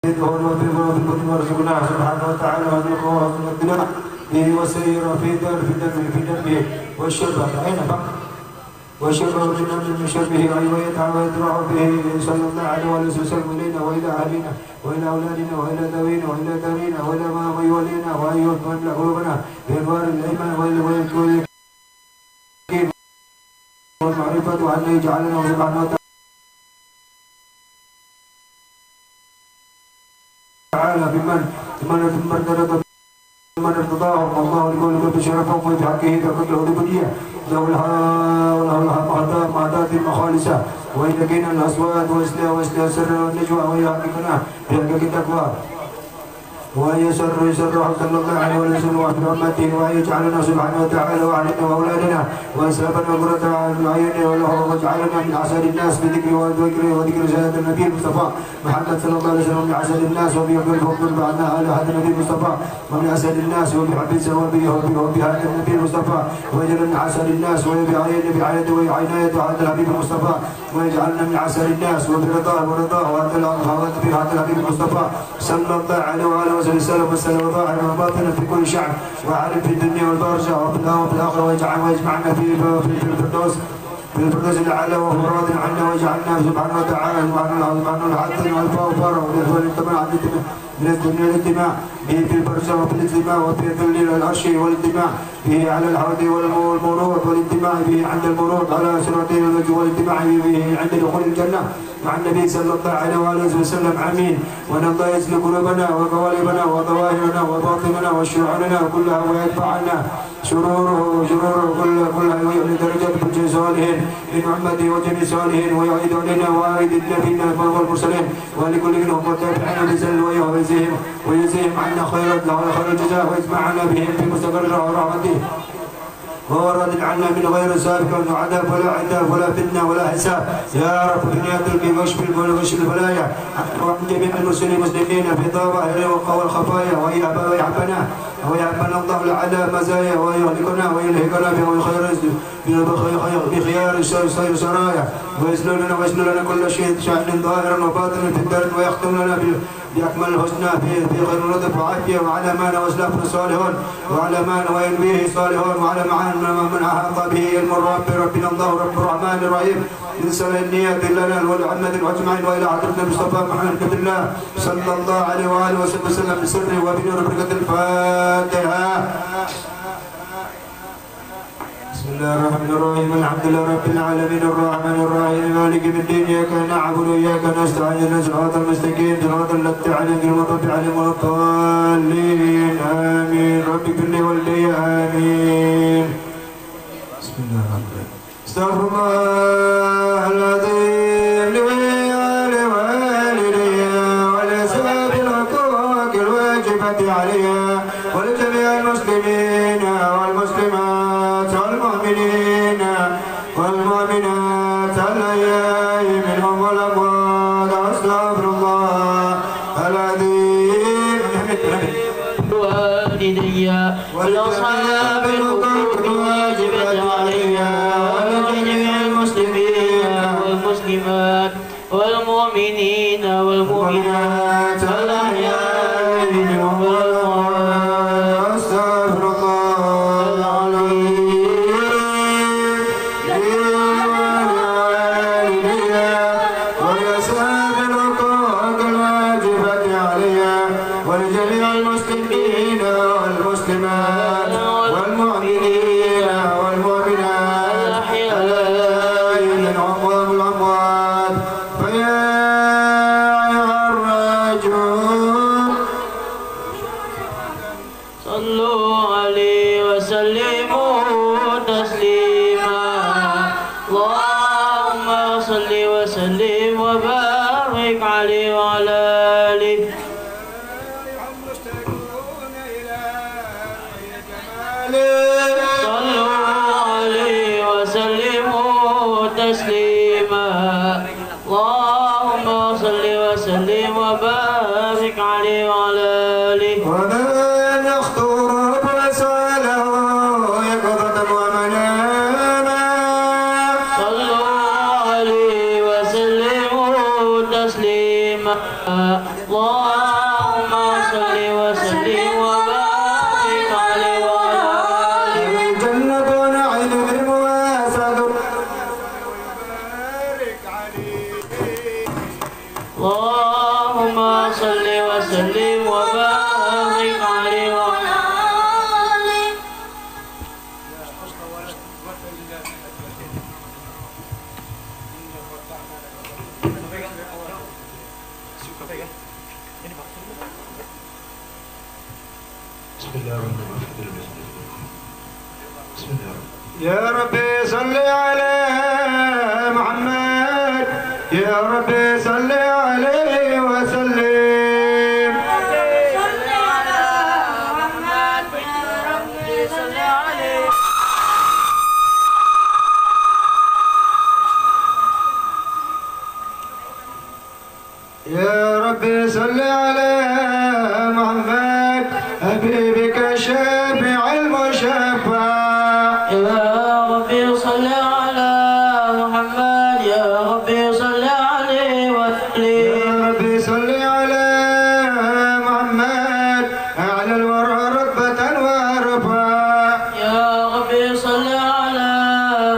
وبالبطن وارزقنا سبحانه وتعالى وارزقنا به وسير في دمه والشرب أين بقى وشر من شره أي ويدرع به صلى الله عليه وسلم إلينا وإلى أهلنا وإلى أولادنا وإلى ذوينا وإلى دارنا وإلى ما يولينا وأن يملأ قلوبنا بأنوار الإيمان واليقين والمعرفة وأن يجعلنا سبحانه وتعالى بمن ارتضاهم الله لقول بشرفهم وبحقه فكله لبنيه له المعدات المخالصة وإن كنا الأصوات وإسلا سر والنجوى ويحققنا بحقق التقوى ويسر صلى الله عليه وسلم وفي أمته وأن يجعلنا سبحانه وتعالى وأهلنا وأولادنا وأسلافنا قرة العين واجعلنا من عسل الناس بذكر وذكر سيدنا النبي المصطفى محمد صلى الله عليه وسلم من عسل الناس وبيقول بعدنا على هذا النبي المصطفى ومن عسل الناس وبحبيب وبهذا النبي المصطفى ويجعلنا من عسل الناس وبعنايته وعنايته هذا الحبيب المصطفى ويجعلنا من عسل الناس وبرضاه وهذا الحبيب المصطفى صلى الله عليه وسلم وسلم ظاهرا وباطنا في كل شعب وعالم في الدنيا والبرزة وفي الآخرة ويجمعنا في الفردوس الأعلى وهو راض عنا ويجعلنا سبحانه وتعالى سبحانه العدل والفوفر والانتماء من الدنيا والاجتماع به في البرزة وفي الاجتماع وفي ذل العرش والاجتماع به على الحوض والمرود والاجتماع به عند المرود على صراطه والاجتماع به عند دخول الجنة مع النبي صلى الله عليه وسلم آمين. وأن الله يسلك قلوبنا وقوالبنا وظواهرنا وباطننا وشرورنا كلها ويدفعنا شروره كلها ويعلي درجات كل صالحين من محمد وجميع صالحين ويعيد علينا وأعيد النبيين والمرسلين ولكل منهم والتابعين بسل ويجزيهم عنا خير الجزاء ويجمعنا بهم في مستقر رحمته وهو راض عنا من غير سابق ولا عذاب ولا عذاب ولا فتنه ولا حساب يا رب الدنيا تلقي واشف البلايا وعن جميع المسلمين في ظواهر والخفايا ويعبنا الله على مزايا ويهلكنا ويلهكنا بخيار السرايا ويسلل لنا كل شيء شأن ظاهر وباطن في الدار ويختم لنا بأكمل الحسنى في خير اللطف وعافية وعلى ما وأسلافنا صالحون وعلى ما وينويه صالحون وعلى من أحاط به علم ربنا الله رب الرحمن الرحيم من سنة النية لنا والعمة أجمعين وإلى حضرة المصطفى محمد عبد الله صلى الله عليه وآله وسلم بسر وبنور بركة الفاتحة. بسم الله الرحمن الرحيم الحمد لله رب العالمين الرحمن الرحيم مالك يوم الدين إياك نعبد وإياك نستعين صراط المستقيم صراط الذين أنعمت عليهم غير الضالين آمين رب اغفر لي ولدي آمين. بسم الله الرحمن الرحيم استغفر الله العظيم لي ولوالدي ولسائر الحقوق الواجبة عليها ولجميع المسلمين والمسلمات والمؤمنين والمؤمنات الأحياء منهم والأموات أستغفر الله العظيم والدي والأصحاب الحقوق الواجبة عليها ولجميع المسلمين والمسلمات والمؤمنين والمؤمنات الأحياء منهم والأموات أستغفر الله ولجميع المسلمين والمسلمات والمؤمنين والمؤمنات الأحياء منهم والأموات فيا أيها الراجون صلوا عليه وسلموا تسليما اللهم صل وسلم وبارك عليه وعلى آله صلوا عليه وسلموا تسليما اللهم صل وسلم وبارك عليه وعلى آله ومن يخطر بسأله يقظة ومناما صلوا عليه وسلموا تسليما اللهم صل وسلم وبارك عليه وعلى آله. يا ربي صل على محمد يا ربي صل عليه وسلم. صل على محمد يا ربي صل عليه. يا ربي صل على محمد حبيبك الشافع المشفع. يا ربي صل على محمد يا ربي صل عليه وسلم. يا ربي صل على محمد أعلى الورى رتبة وارفع. يا ربي صل على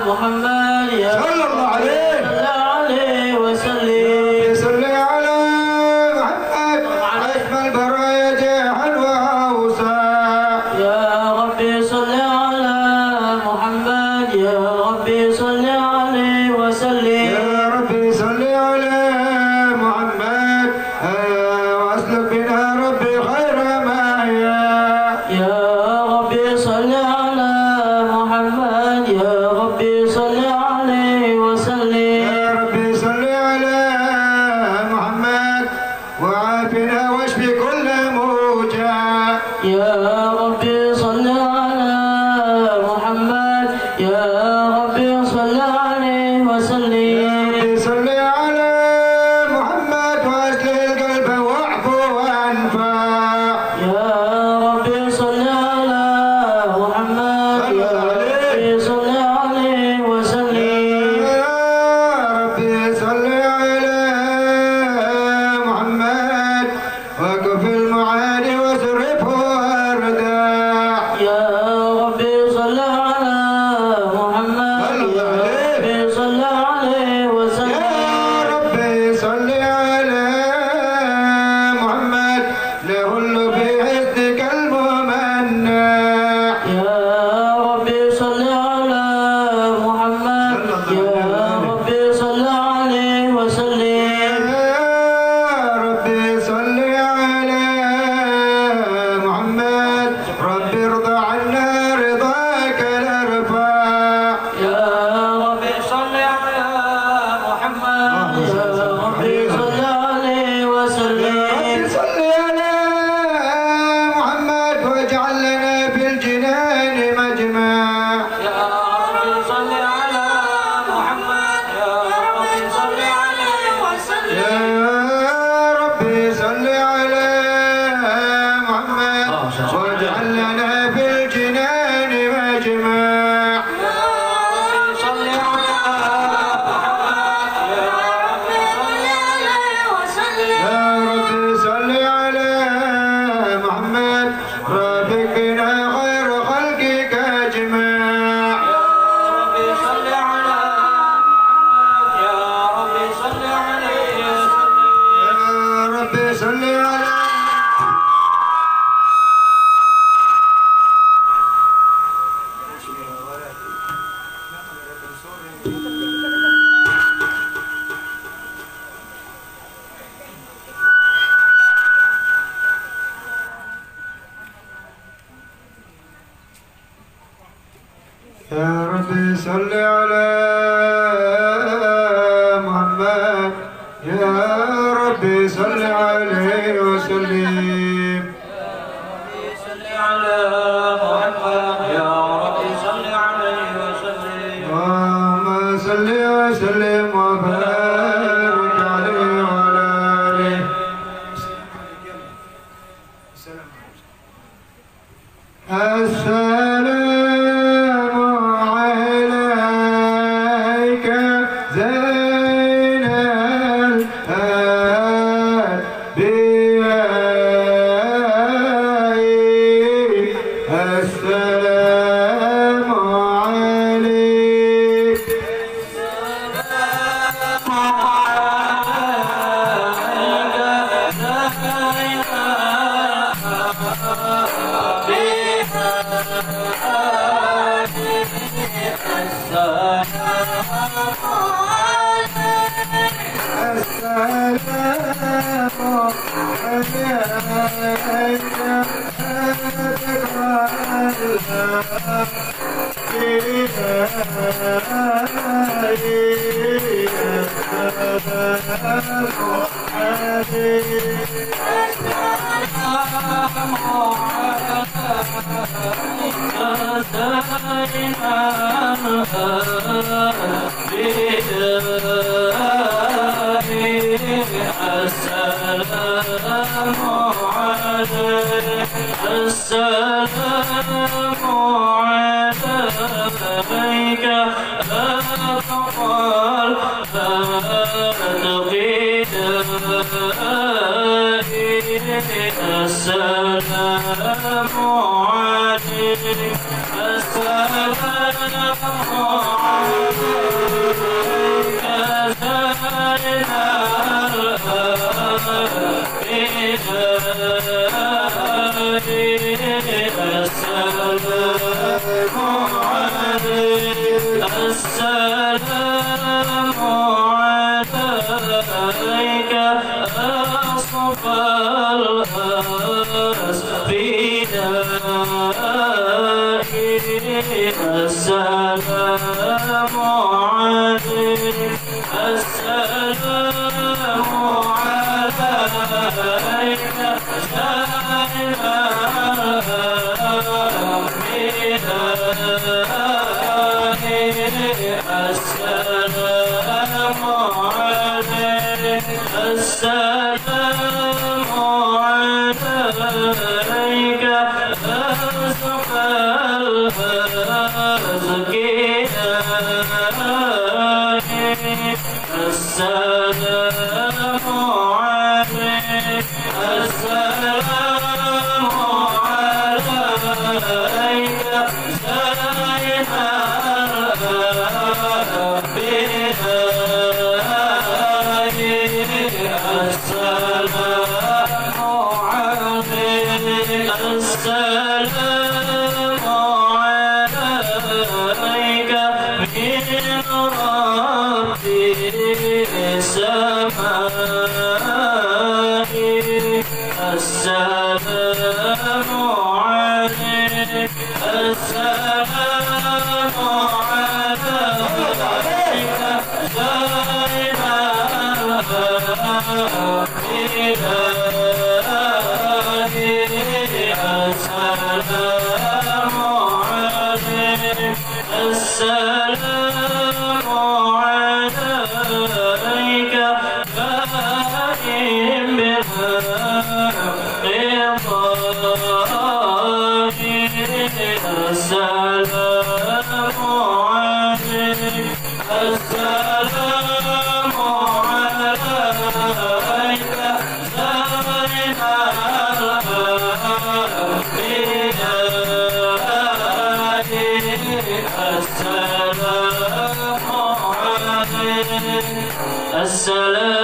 محمد يا صلى الله عليه وسلم. صل على محمد أجمل برايا جاحا وأوسع. يا ربي صل على محمد يا ربي صل عليه وسلم. يا ربي صل على محمد وأسلك بنا ربي خير ما يا ربي صل على محمد يا ربي صل عليه وسلم. يا ربي صل على محمد وعافنا واشفي كل موجع. يا ربي صل على محمد يا ربي صل عليه وسلم. ربي صل على محمد واسلل القلب واعفو وانفع. يا ربي صل على محمد يا ربي صل عليه وسلم. يا ربي صل على محمد وكف المعاني واصرفه الرداع. يا ربي صل على محمد يا ربي صل عليه وسلم. يا ربي صل على محمد لهل في حسنك الممنع. يا ربي صل على محمد يا ربي صل عليه وسلم. يا ربي صل على محمد ربي ارضى عنا رضاك الارفع. يا ربي صل على محمد يا ربي صل عليه وسلم. ربي صل على محمد واجعل لنا في الجنان مجمع. يا ربي صل على محمد يا ربي صل عليه وسلم. يا ربي صل على محمد واجعل لنا في الجنان مجمع. يا ربي صل على محمد يا ربي صل عليه وسلم. يا ربي صل على محمد رافق بنا خير خلقك اجمع. يا ربي صل على محمد يا ربي صل عليه وسلم. يا ربي صل على يا ربي صل على محمد يا ربي صل عليه وسلم. صل على محمد يا ربي صل عليه وسلم. اللهم صل وسلم وبارك عليه وعلى آله. السلام عليك زين الأنبياء. السلام عليك. السلام عليك السلام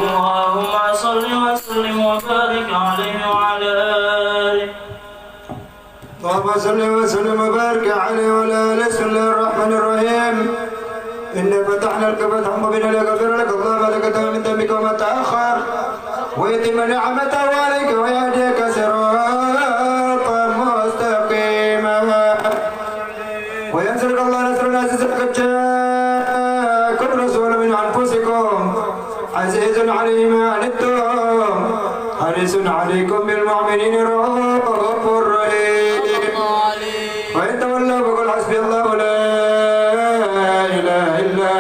اللهم صل وسلم وبارك عليه وعلى آله. اللهم صل وسلم وبارك عليه وعلى آله. بسم الله الرحمن الرحيم. إنا فتحنا لك فتحا مبينا ليغفر لك الله ما تقدم من ذنبك وما تأخر ويتم نعمته عليك ويهديك صراطا مستقيما وينصرك الله نصرا عزيزا قد جاءكم رسول من أنفسكم عزيز عليه ما عنتم حريص عليكم بالمؤمنين رؤوف رحيم. وإن تولوا فقل حسبي الله لا إله إلا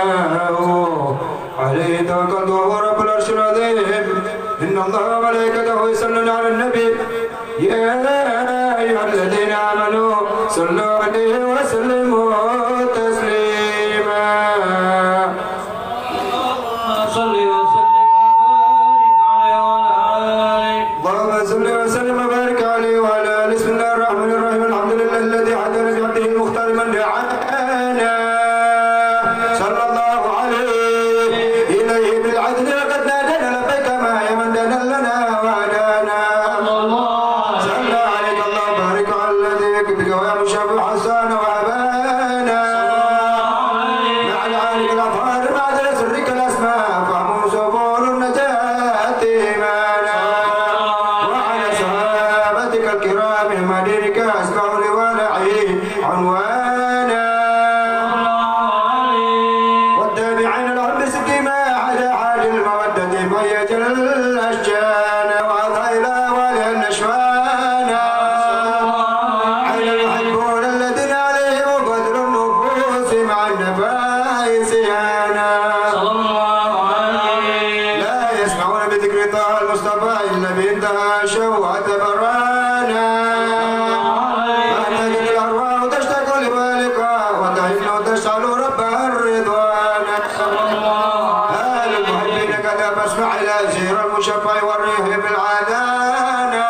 هو عليه توكلت وهو رب العرش العظيم. إن الله وملائكته يصلون على النبي يا أيها الذين آمنوا صلوا عليه وسلموا تسليما. صل وسلم وبارك عليه وعلى آله. اللهم صل وسلم وبارك عليه وعلى آله. بسم الله الرحمن الرحيم. الحمد لله الذي هدانا بعبده المختار من دعانا صلى الله عليه إليه بالعدل وقد نادانا لبيك ما يمدنا لنا وهدانا. صلى عليك الله بارك على الذي يكفيك ويا مشابه حسان وأبانا مع العالي الأطهار مع سرك الأسماء فهم سبور النجاة إيمانا وعلى صحابتك الكرام مدينك أسمع لولعي عنوانا والتابعين لهم بسك ما على حال المودة ميت الأشجان وأضحى إلى والي النشوانا عين المحبون الذين عليهم قدر النفوس مع النفائس هانا صلى الله عليه. لا يسمعون بذكر طه المصطفى إلا بانتهى شوهة برانا فاهتدت الأرواح تشتاق لبالقها وتهن وتشعل ربها الرضوان. آل المحبين كذا فاسمع إلى زير المشفع والريح بالعدانا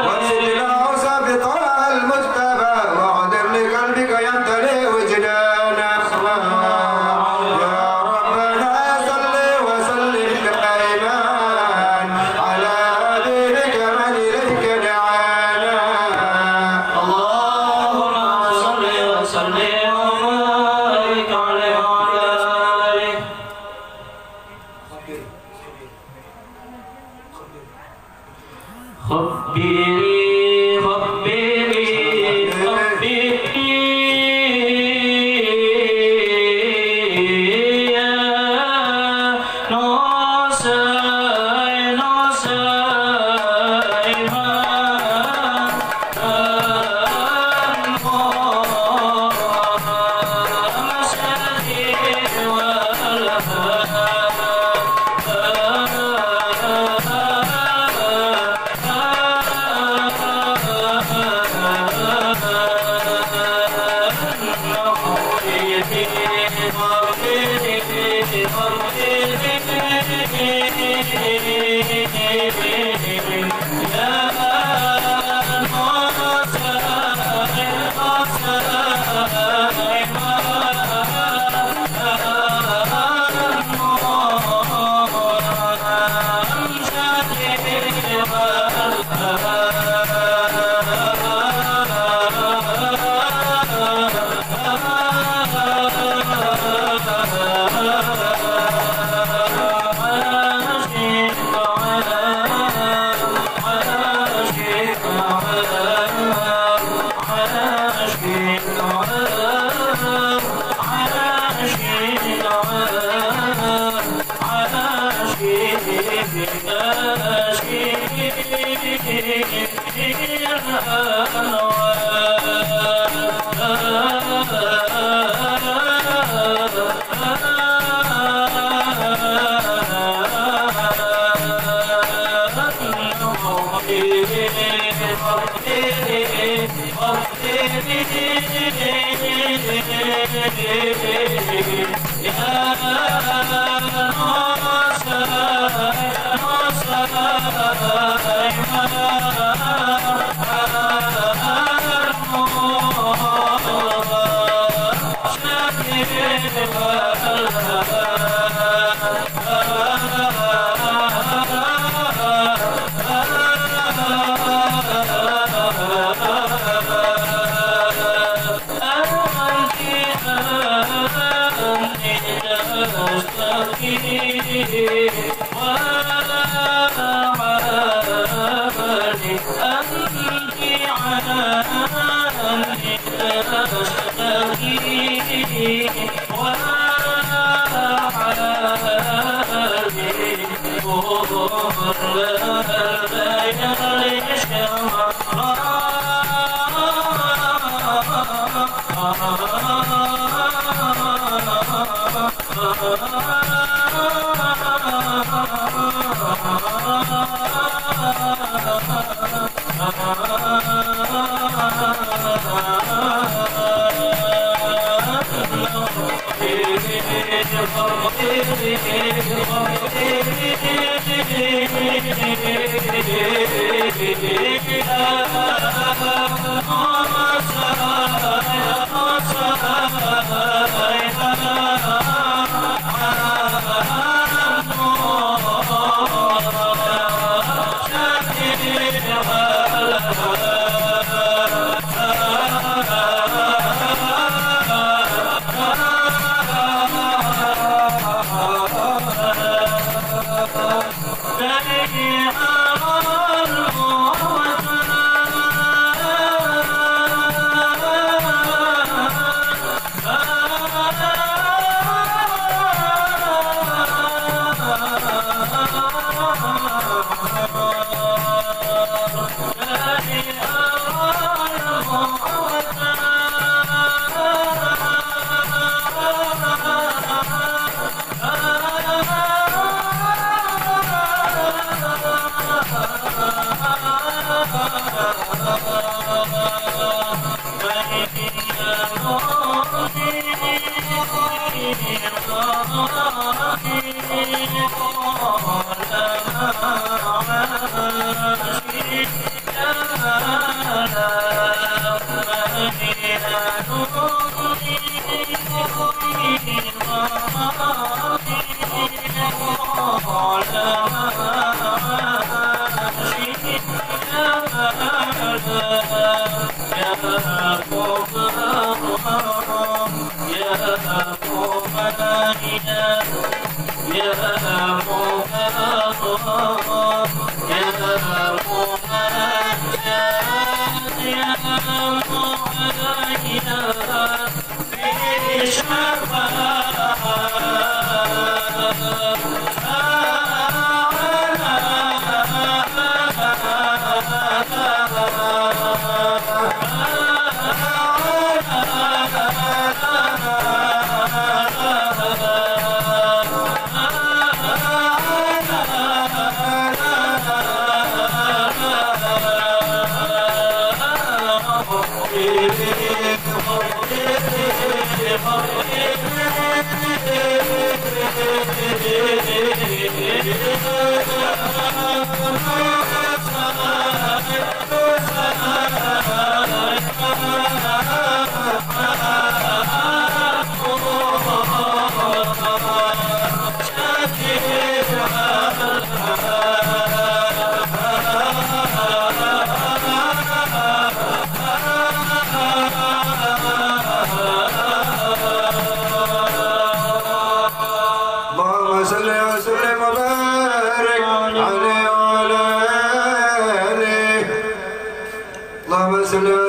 وانزل إلى أوصاف طه المجتبى وعذر لقلبك يمتلئ وجدانا. يا ربنا صل وسلم دائما على حبيبك يا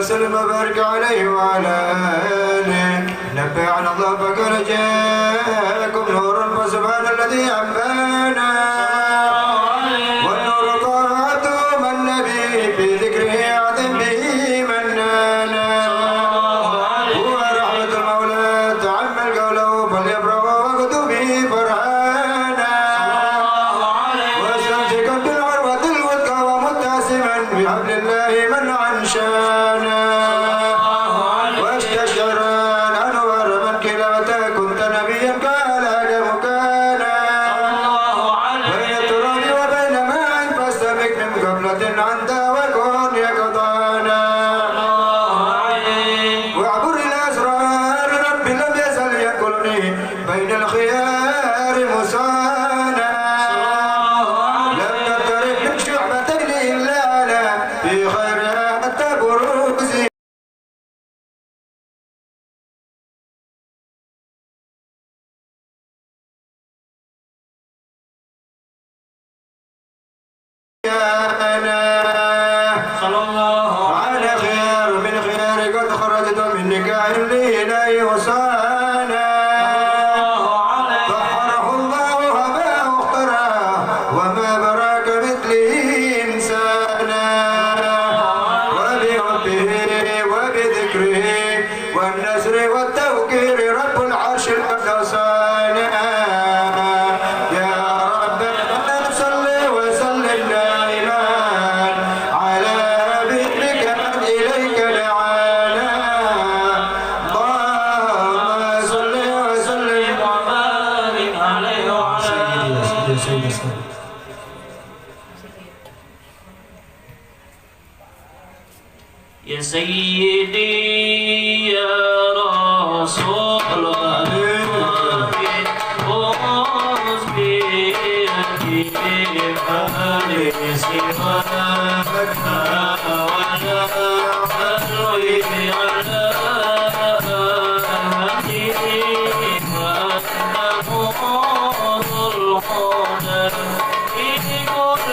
وسلم وبارك عليه وعلى آله. نبأنا الله فقال جاءكم نور فسبحان الذي أنبانا والنور طاعة من نبي في ذكره عظم به منانا. هو رحمة المولى تعمل قوله فليفرحوا وقدوا به فرحانا. واستمسكا بالعروة الوثقى ومتعصما بحبل الله منعا شانا. يا سيدي يا رسول الله خذ بيدي فلي سواك ولا أروي على أهدي وأنه الهدى في كل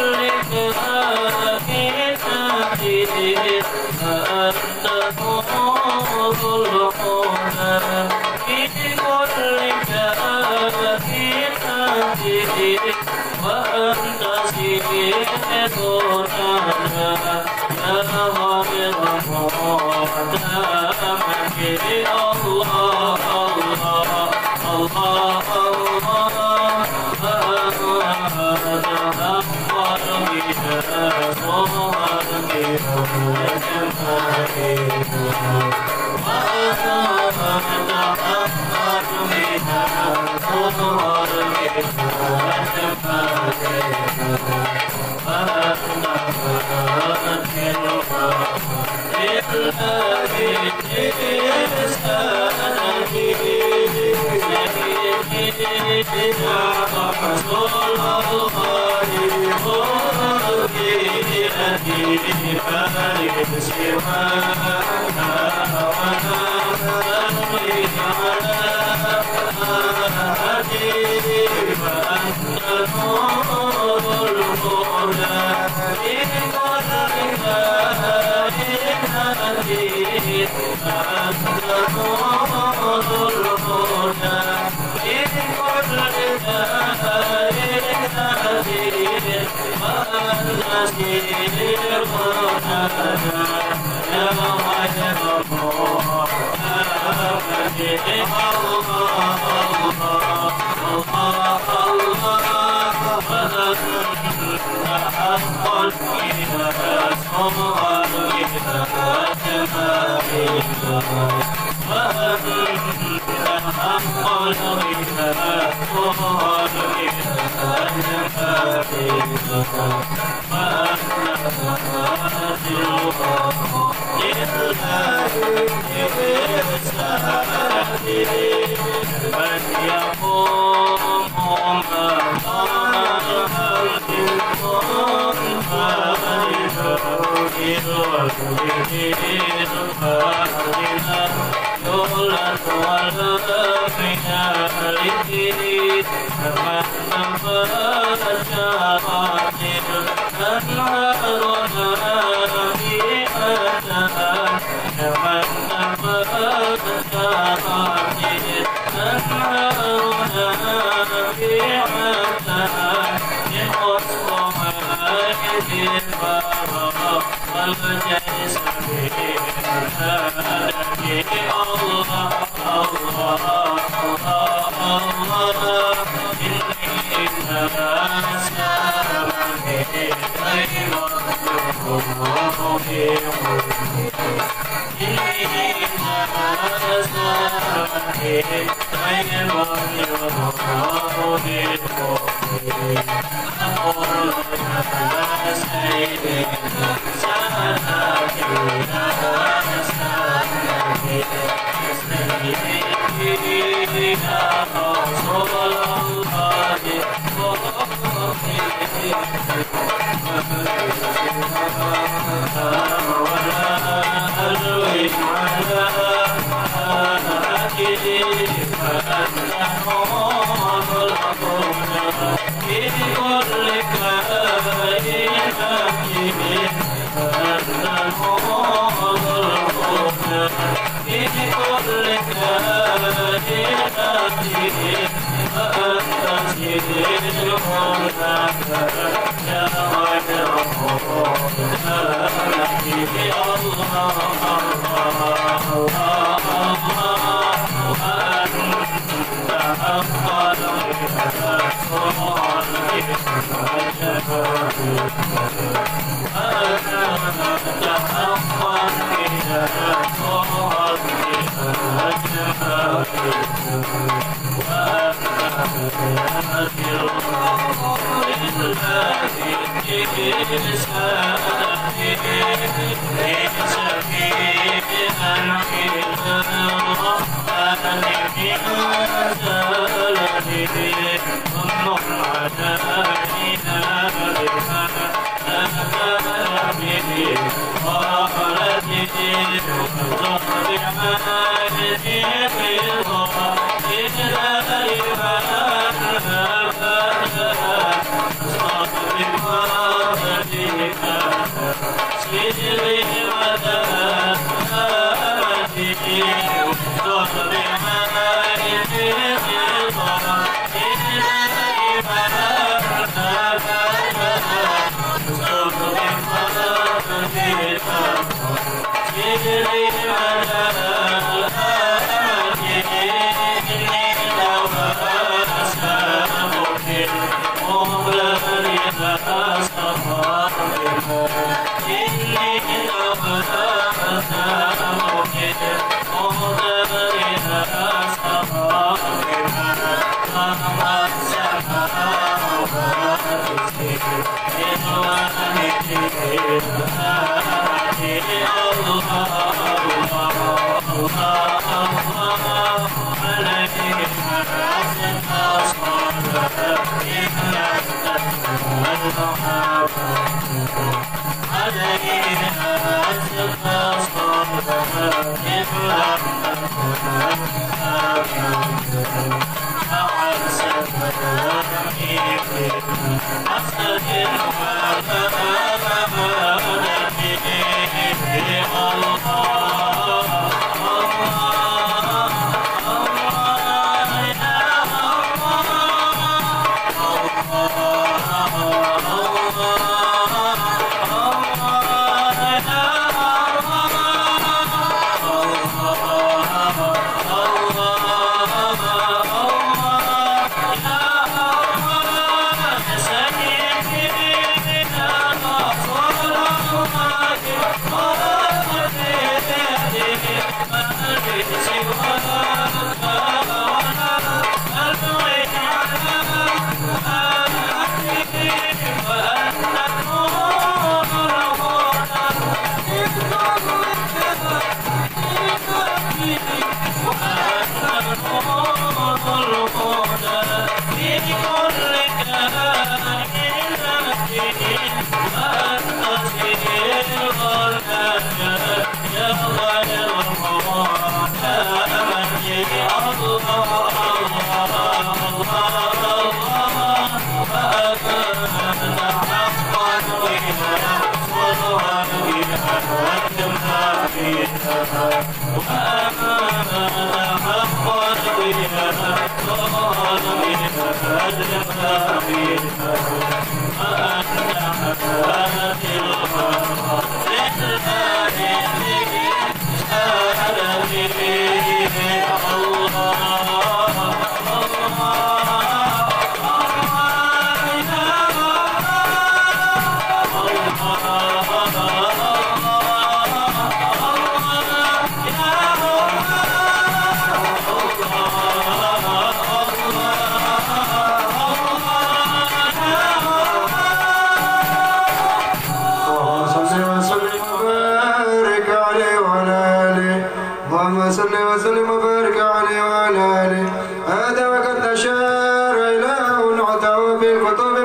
صل وسلم وبارك عليه وعلى آله. هذا وقد أشار إلى نعطه في الخطوب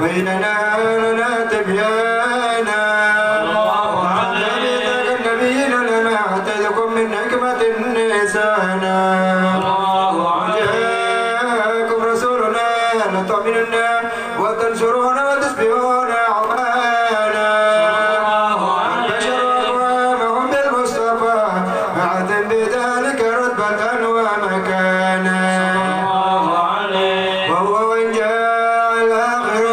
بيننا لنا تبيانا. النبيين لما أعطيتكم من حكمة نسانا. جاءكم رسولنا لتؤمنن وتنصرون وتسبحون عمانا. بذلك رتبة ومكانا. وهو وإن جاء الآخر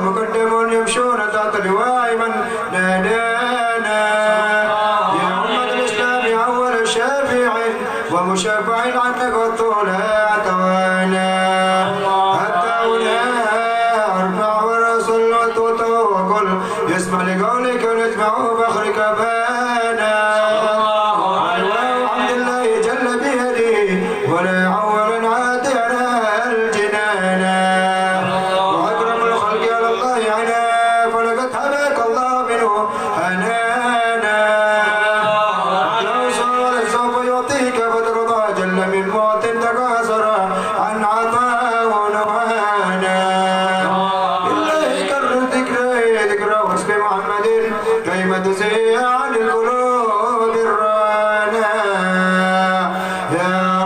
مقدم يمشون تحت لواء من نادانا. يا أمة الإسلام أول شافع ومشفع عنك والطول أتوانا. حتى هنا أرفع ورسل وتوتو وقل يسمع لقولك ونسمع فخرك بانا. ولا عولا عادنا الجنانا. وأكرم الخلق على الله عنا فلقد حباك الله منه أنانا. لو صار سوف يعطيك فترضى جل من موت تكاثر عن عطاء ونهانا. بالله كرر ذكر واسم محمد كيما تزيع عن القلوب الرانا. يا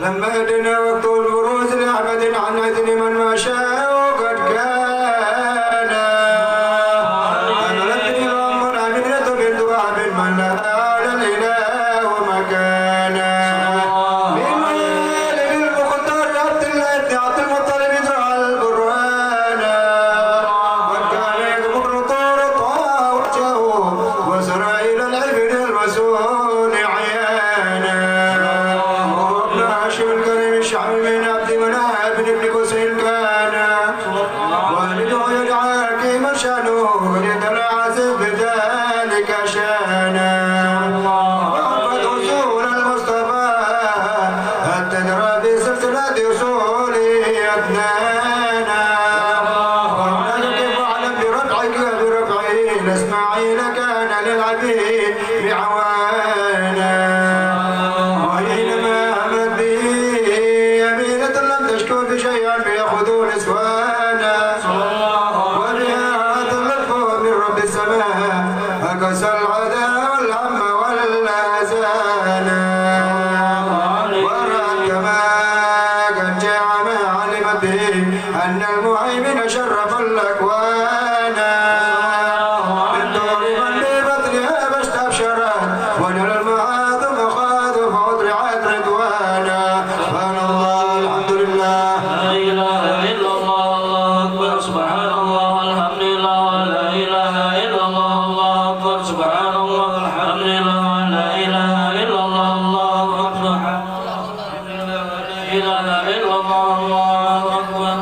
لما أدنى وقت البروز لأحمد عن إذن من ما شاء وقد كان. أنا لدني ربنا من رتب الدعاء من نال الإله مكانا. من مال للمختار عبد الله بن عبد المطلب زرع البرهان. وكان يكبر طور طه وجهه وسرى إلى العبد المسؤول عيانا. الكريم الشعب من عبد مناف بن كسر كان. والده يدعى كيما شانه لتنعزف بذلك شانا. وعرفت أصول المصطفى حتى ترى بسلسلة أصوله أدنانا. وهناك كيف أعلم بربعه لإسماعيل كان للعبيد بعوانا. شيئا فيأخذوا نسوانا. وبها تلقوا من رب السماء أقسى العدا والهم والأحزانا. ورأت كما قد جاء ما علمت به أن المهيمن شرف الأكوان. من دور من ببطنها فاستبشرت ونرى المعاذ مخاذ فأطرعت رضوانا. سبحان الله الحمد لله. لا إله إلا الله الله أكبر سبحان الله الحمد لله لا إله إلا الله الله أكبر سبحان الله الحمد لله لا إله إلا الله الله أكبر لا إله إلا الله الله أكبر.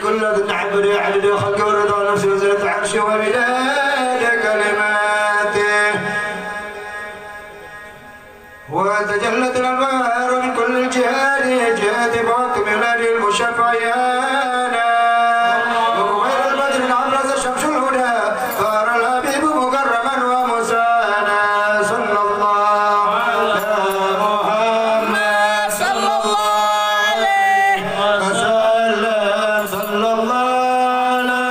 كل ذي نعبد عبد خلق ورضا نفسه وزنة عرشه ومداد كلماته. وتجلت الأنوار من كل الجهات جهات فوق ميلاد المشفعيانا. وغير البدر أبرز شمس الهدى صار الحبيب مكرما ومسانا. صلى الله على محمد صلى الله عليه وسلم. صلى الله على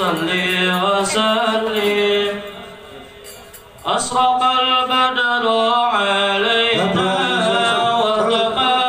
صل وسلم أشرق البدر علينا مرحبا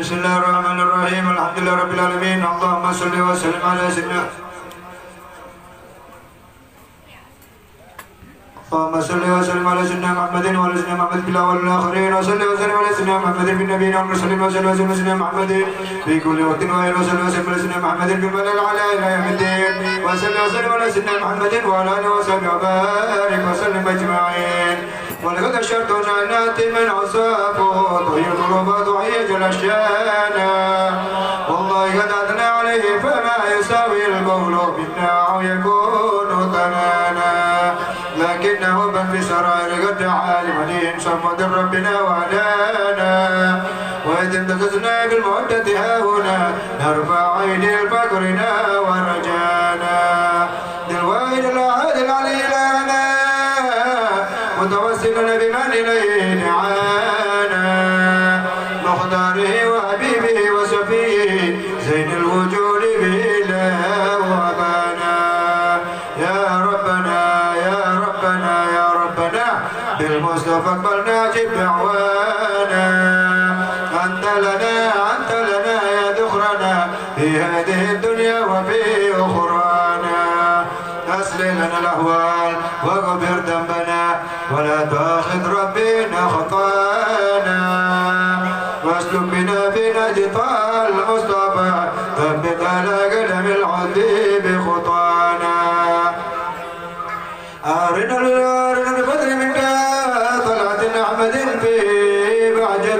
بسم الله الرحمن الرحيم الحمد لله رب العالمين اللهم صل وسلم على سيدنا اللهم صل وسلم على سيدنا محمد وعلى سيدنا محمد في الاول والاخرين وصل وسلم على سيدنا محمد في النبيين والمرسلين وصل وسلم على سيدنا محمد في كل وقت وآل وصل وسلم على سيدنا محمد في الملأ الأعلى إلى يوم الدين وصل وسلم على سيدنا محمد وعلى آله وصحبه وبارك وسلم أجمعين ولقد أشرت جنات من عصابه طهي القلوب ضحية الأشياء والله قد أثنى عليه فما يساوي القول منا أو يكون ثنانا لكنه بل في سرائر قد دعا لمن صمد ربنا وهدانا وإذ امتززنا بالمودة هاهنا نرفع أيدي الفقرنا ورجانا للواحد الأحد العلي لنا متوسلنا بمن إليه دعانا مختاره وحبيبه وسفيه زين الوجود به لا وأبانا يا ربنا يا ربنا يا ربنا بالمصطفى اقبلنا جب دعوانا أنت لنا يا ذخرنا في هذه الدنيا وفي أخرانا أسلم لنا الأهوال واغفر ذنبنا ولا تأخذ ربنا خطانا واسلك بنا في نهج طه المصطفى ثبت على قدم العدي بخطانا أرنا بفضل منك طلعت أحمد في بعجة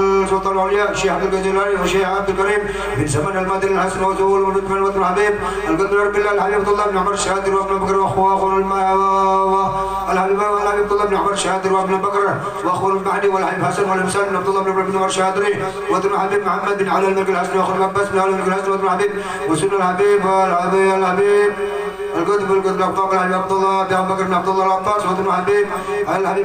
سلطان الأولياء الشيخ عبد الجلالي والشيخ عبد الكريم بن زمن المدني الحسن وزول ونجم الوطن الحبيب القدر رب الله الحبيب عبد الله بن عمر الشهادر وابن بكر واخوه الحبيب عبد الله بن عمر الشهادر وابن بكر واخوه المهدي والحبيب حسن والمسان عبد الله بن عمر الشهادري وابن الحبيب محمد بن علي الملك الحسن واخو العباس بن علي الملك الحسن وابن الحبيب وسن الحبيب الحبيب القطب الأفاق الحبيب عبد الله بن بكر بن عبد الله العباس وابن الحبيب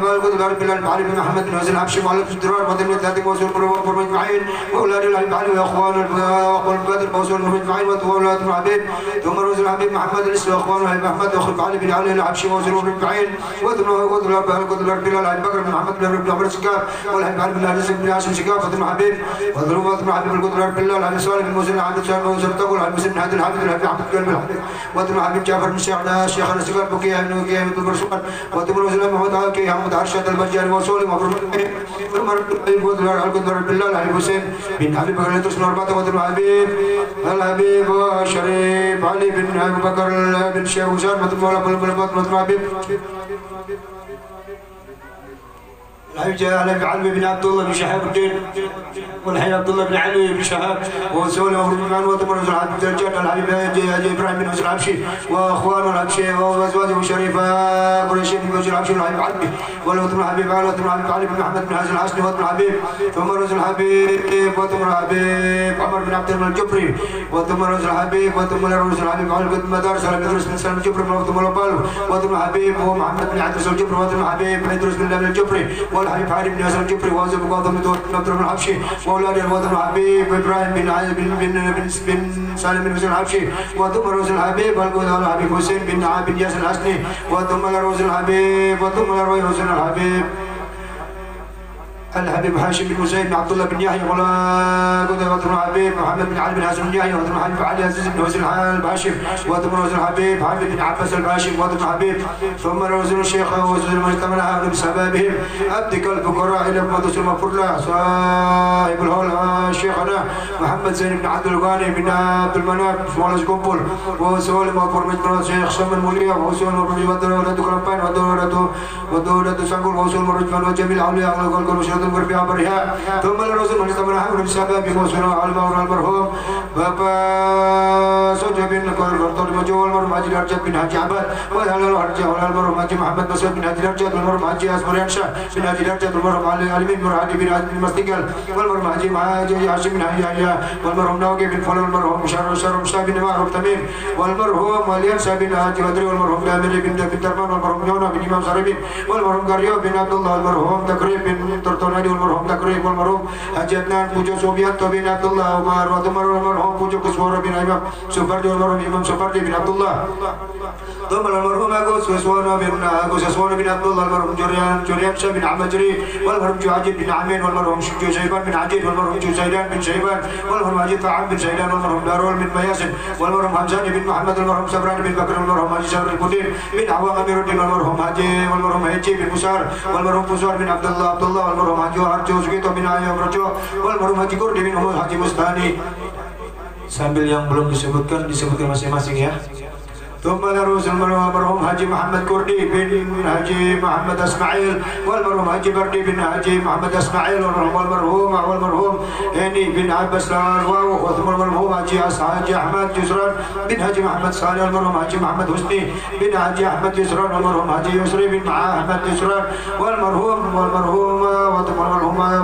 القطب رب الله علي بن محمد بن عزيز الحبشي وعلى الدرار وابن الثلاثة وسن قرب مجمعين واولاد الحبيب علي واخوان القدر وسن مجمعين واولاد الحبيب ثم رؤوس الحبيب محمد الاسلام واخوان الحبيب احمد واخو علي بن علي الحبشي وسن مجمعين وابن القدر رب الله الحبيب بكر بن محمد بن عمر السكاب والحبيب علي بن العزيز بن هاشم السكاب وابن الحبيب وابن الحبيب القدر رب الله الحبيب صالح بن موسى عبد السلام وسن تقول الحبيب مسلم هذا الحبيب الحبيب عبد الكريم وابن الحبيب جعفر بن شيخنا الشيخ السكر بكيه بن بكيه بن برسول وابن رسول محمد علي محمد عرشة البجاري وصول مبروك ثم القدر رب الله الحبيب حسين بن حبيب بكر التوس نوربات وابن الحبيب الشريف علي بن ابي بكر بن شيخ حسين وابن الحبيب الحبيب علي بن عبد الله بن شهاب الدين والحبيب عبد الله بن علي بن شهاب وسولي وابن من وتمر الحبيب درجات الحبيب ابراهيم بن الحبشي واخوانه الحبشي وازواجه الشريفه قريشين بن الحبشي والحبيب علي والوتم الحبيب علي بن محمد بن حسن الحسني وابن الحبيب ثم رز الحبيب وتم الحبيب عمر بن عبد الله الجبري وتم رز الحبيب وتم رز الحبيب علي بن مدارس على بن بن سلم الجبري وتم البال وتم الحبيب ومحمد بن عبد الجبري وتم الحبيب بن ادريس بن الجبري والحبيب علي بن ياسر الجبري وزوج قاضي بن عبد الرحمن الحبشي واولاد الوطن الحبيب ابراهيم بن علي بن سالم بن حسين الحبشي وثم رؤوس الحبيب الحبيب حسين بن ياسر الحسني وثم رؤوس الحبيب رؤوس الحبيب هاشم بن مسيب بن عبد الله بن يحيى وثم الحبيب محمد بن علي بن حسن بن يحيى وثم الحبيب علي عزيز بن حسين الباشم وثم رؤوس الحبيب حبيب بن عباس الباشم وثم الحبيب ثم رؤوس الشيخ وزوج المجتمع اهل بسببهم ابدك الفقراء الى مقدس المغفور له صاحب الهول شيخنا محمد زين بن عبد الغني بن عبد المناف مولى قنبل وسول مغفور مجمع الشيخ شمل موليه وسول مرجي ودوله كرمبان ودوله سنقول وسول مرجمان وجميع الاولياء والقلب في عبرها ثم الرسول من استمر حمل بسبب وسنا على المرحوم بابا سجى بن الرطول مجول المرحوم حاجي الارجاد بن حاجي عباد وهل الارجاد ولا المرحوم حاجي محمد مسعود بن حاجي الارجاد والمرحوم حاجي اسمر ينشا بن حاجي الارجاد والمرحوم علي بن مرحوم بن حاجي المستقل والمرحوم حاجي هاشم بن حاجي والمرحوم نوقي بن فلان والمرحوم مشار بن معروف تميم والمرحوم ولينسى بن حاجي بدري والمرحوم دامر بن درمان والمرحوم يونا بن امام زربي والمرحوم قريو بن عبد الله والمرحوم تقريب بن ترطون والمرحوم تقريب والمرحوم حاج عدنان بوجو سوبيات بن عبد الله عمر والمرحوم بوجو كسوار بن امام سفردي والمرحوم امام سفردي بن عبد الله ثم المرحوم اغوس كسوان بن عبد الله المرحوم جريان شاه بن عمجري والمرحوم جعجيد بن عمين والمرحوم شيبان بن عجيد والمرحوم جزيدان بن شيبان والمرحوم عجيد طعام بن شيدان والمرحوم دارول بن مياسن والمرحوم حمزاني بن محمد والمرحوم سبران بن بكر والمرحوم حاجي سبر القديم بن عوام امير الدين والمرحوم هجي بن مسار والمرحوم فزار بن عبد الله والمرحوم حاجي harjo segitu bin ayam rajo wal marum haji kurdi bin haji mustani sambil yang belum disebutkan masing-masing ya. ثم نروز المرحوم حاجي محمد كردي بن حاجي محمد اسماعيل والمرحوم حاجي بردي بن حاجي محمد اسماعيل والمرحوم هاني بن عباس وثم المرحوم حاجي احمد جسران بن حاجي محمد صالح والمرحوم حاجي محمد حسني بن حاجي احمد جسران والمرحوم حاجي يسري بن احمد جسران والمرحوم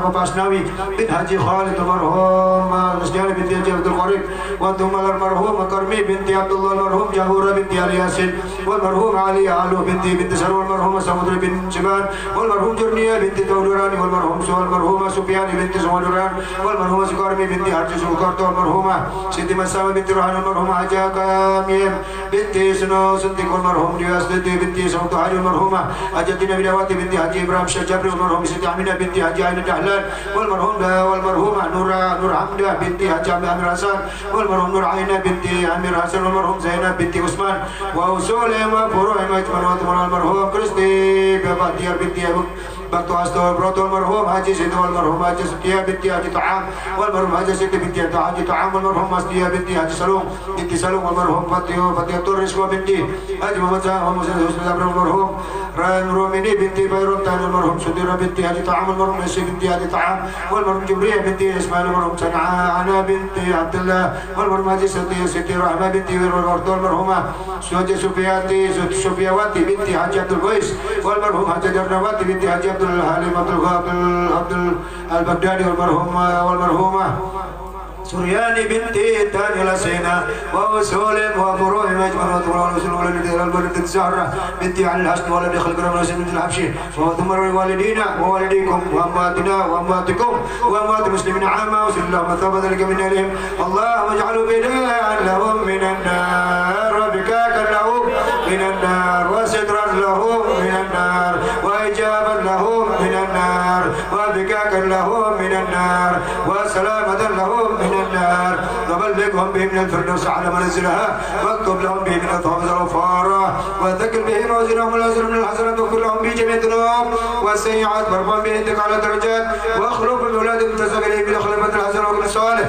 بابا اسناوي بن حاجي خالد والمرحوم نسجان بنت عبد القريب وثم المرحوم كرمي بنت عبد الله المرحوم جهوره بنت علي ياسين والمرحوم علي علو بنت سر والمرحوم سمودر بن شبان والمرحوم جرنيه بنت دولران والمرحوم سفيان بنت سمودران والمرحوم سكارمي بنت حرج سكارت والمرحومه سيدي مسامه بنت روحان والمرحوم حاجه كاميم بنت سنو صديق والمرحوم رياض بنت سعود علي والمرحومه اجدنا بنواتي بنت حاج ابراهيم شجابري والمرحوم سيدي امينه بنت حاج عين دهلان والمرحومه نور حمده بنت حاج امير حسن والمرحوم نور عينه بنت امير حسن والمرحوم زينب بنت عثمان وأصولهم وفروعهم أجمعين المرحوم كريستي بابا ديار بنتي بنتو أستو بروتو المرحوم حاجي سيد والمرحوم حاجي سكية بنتي حاجي طعام والمرحوم حاجي سيد بنتي حاجي طعام والمرحوم أستية بنتي حاجي سلوم بنتي سلوم والمرحوم فتيو توريس بنتي حاجي محمد حسين والمرحوم روميني بنتي بيروتان والمرحوم سديرة بنتي هذه طعام والمرحوم نسي بنتي هذه طعام والمرحوم جبرية بنتي اسماعيل والمرحوم سنعانة بنتي عبد الله والمرحوم هذه ستي رحمة بنتي والمرحومة سوجة سفياواتي بنتي حاج عبد القيس والمرحوم حاج درنواتي بنتي حاج عبد الحليم عبد البغدادي والمرحومة سرياني بنتي تاني لسينا وسولم ومروه مجمع والولد الزهرة بنتي عن الحسن ولد خلق رمنا سنة الحبشي وثمر والدينا ووالديكم وأمواتنا وأمواتكم وأموات المسلمين عامة وسل الله مثاب ذلك من أهلهم اللهم اجعلوا بناء لهم من النار وبكاكا لهم من النار وسترا لهم من النار وإجابا لهم من النار وبكاكا لهم من النار وسلامة لهم من النار وبلغهم به من الفردوس على منزلها واكتب لهم به من الثواب الغفارة وثقل به موازينهم الأجر من الحسنات واغفر لهم به جميع الذنوب والسيئات وارفع به عندك على درجات واخلق بالأولاد المنتسب إليه بالخليفة الحسن وكل صالح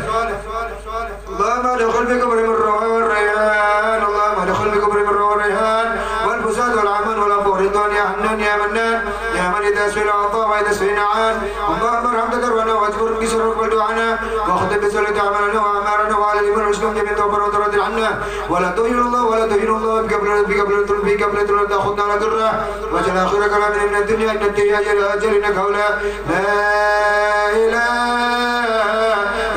اللهم ادخل بكبر من الروح والريان اللهم ادخل بكبر من الروح والريان والفساد والعمان والأبو رضوان يا حنان يا منان يا من إذا سئل أعطى وإذا سئل عان اللهم ارحم تكرمنا واجبر بسر واقبل دعانا واختم بسلك أعمالنا وأعمارنا وعلى الإيمان والإسلام جميع توبر وترد عنا ولا تهين الله ولا تهين الله بقبل تأخذنا على ذره واجعل آخر كلامنا من الدنيا إن الدنيا أجل إنك هؤلاء لا إله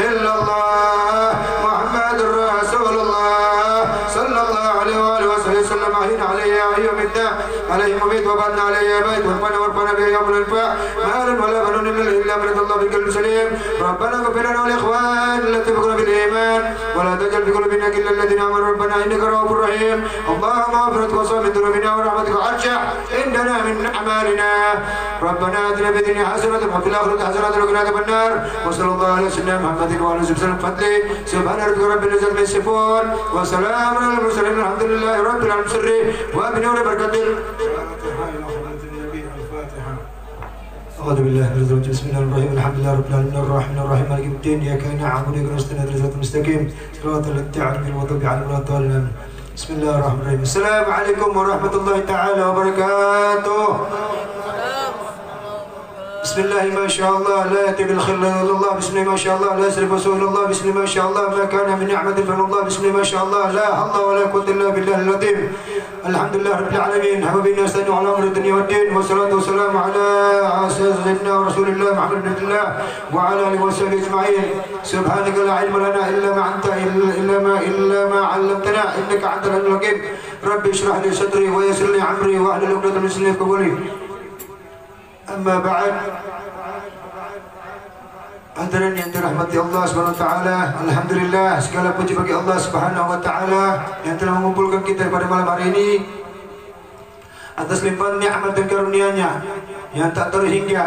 إلا الله محمد رسول الله صلى الله عليه وآله وسلم أهين عليه يا أيها منا عليه مبيت وبعدنا عليه يا بيت وارفعنا به يوم الانفاع مالا ولا بنون إلا من الله بالقلب سليم ربنا اغفر لنا والإخوان التي سبقونا بالإيمان ولا تجعل في قلوبنا إلا الذين آمنوا ربنا إنك رؤوف رحيم اللهم اغفر وصل من ذنوبنا ورحمتك وارجع عندنا من أعمالنا ربنا آتنا في الدنيا حسنة وفي الآخرة حسنة وقنا عذاب النار وصلى الله على سيدنا محمد وعلى آله وسلم فضله سبحان ربك رب العزة عما يصفون وسلام على المرسلين الحمد لله رب العالمين سري وبنور بركاته أعوذ بالله من الشيطان بسم الله الرحمن الرحيم الحمد لله رب العالمين الرحمن الرحيم مالك يوم الدين إياك نعبد وإياك نستعين اهدنا الصراط المستقيم صراط الذين أنعمت عليهم غير المغضوب عليهم ولا الضالين بسم الله الرحمن الرحيم السلام عليكم ورحمة الله تعالى وبركاته بسم الله ما شاء الله لا يأتي بالخير إلا الله بسم الله ما شاء الله لا يسرف سوء إلا الله بسم الله ما شاء الله ما كان من نعمة فمن الله بسم الله ما شاء الله لا حول ولا قوة إلا بالله اللطيف الحمد لله رب العالمين حبيبنا نستعين على أمر الدنيا والدين والصلاة والسلام على سيدنا ورسول الله محمد بن عبد الله وعلى آله وصحبه أجمعين سبحانك لا علم لنا إلا ما علمتنا إنك أنت العليم الحكيم ربي اشرح لي صدري ويسر لي أمري واحلل عقدة من لساني يفقهوا قولي أما بعد hadirin yang dirahmati Allah Subhanahu wa taala, alhamdulillah segala puji bagi Allah Subhanahu wa taala yang telah mengumpulkan kita pada malam hari ini atas limpahan nikmat dan karunia-Nya yang tak terhingga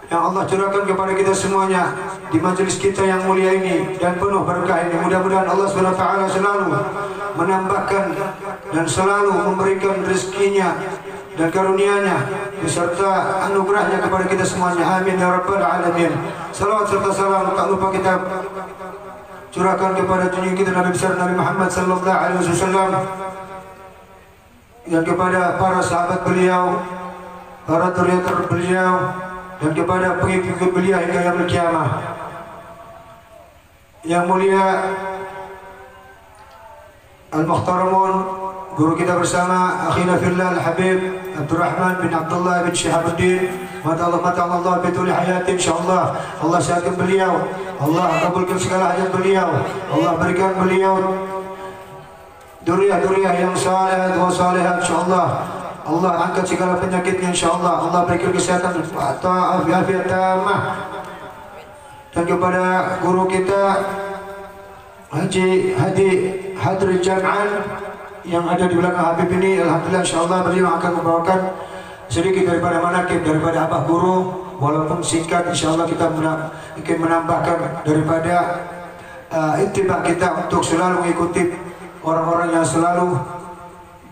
yang Allah curahkan kepada kita semuanya di majelis kita yang mulia ini dan penuh berkah ini. Mudah-mudahan Allah Subhanahu wa taala selalu menambahkan dan selalu memberikan rezekinya dan karunia-Nya beserta anugerahnya kepada kita semuanya. Amin ya rabbal alamin. Salawat serta salam tak lupa kita curahkan kepada junjungan kita Nabi besar Nabi Muhammad sallallahu alaihi wasallam dan kepada para sahabat beliau, para zuriat beliau dan kepada pengikut beliau hingga yaumul kiamah. Yang mulia Al-Muhtaramun, guru kita bersama akhina fillah Al-Habib Abdurrahman bin Abdullah bin Syihabuddin mata Allah betul hayat insyaallah. Allah sehatkan beliau, Allah kabulkan segala hajat beliau, Allah berikan beliau duriah yang saleh wa salehat insyaallah. Allah angkat segala penyakitnya insyaallah. Allah berikan kesehatan atau afiat tamah. Dan kepada guru kita Haji Hadi Hadri Jam'an yang ada di belakang Habib ini, alhamdulillah insyaallah beliau akan membawakan sedikit daripada manaqib daripada abah guru, walaupun singkat insyaallah kita ingin menambahkan daripada ittiba kita untuk selalu mengikuti orang-orang yang selalu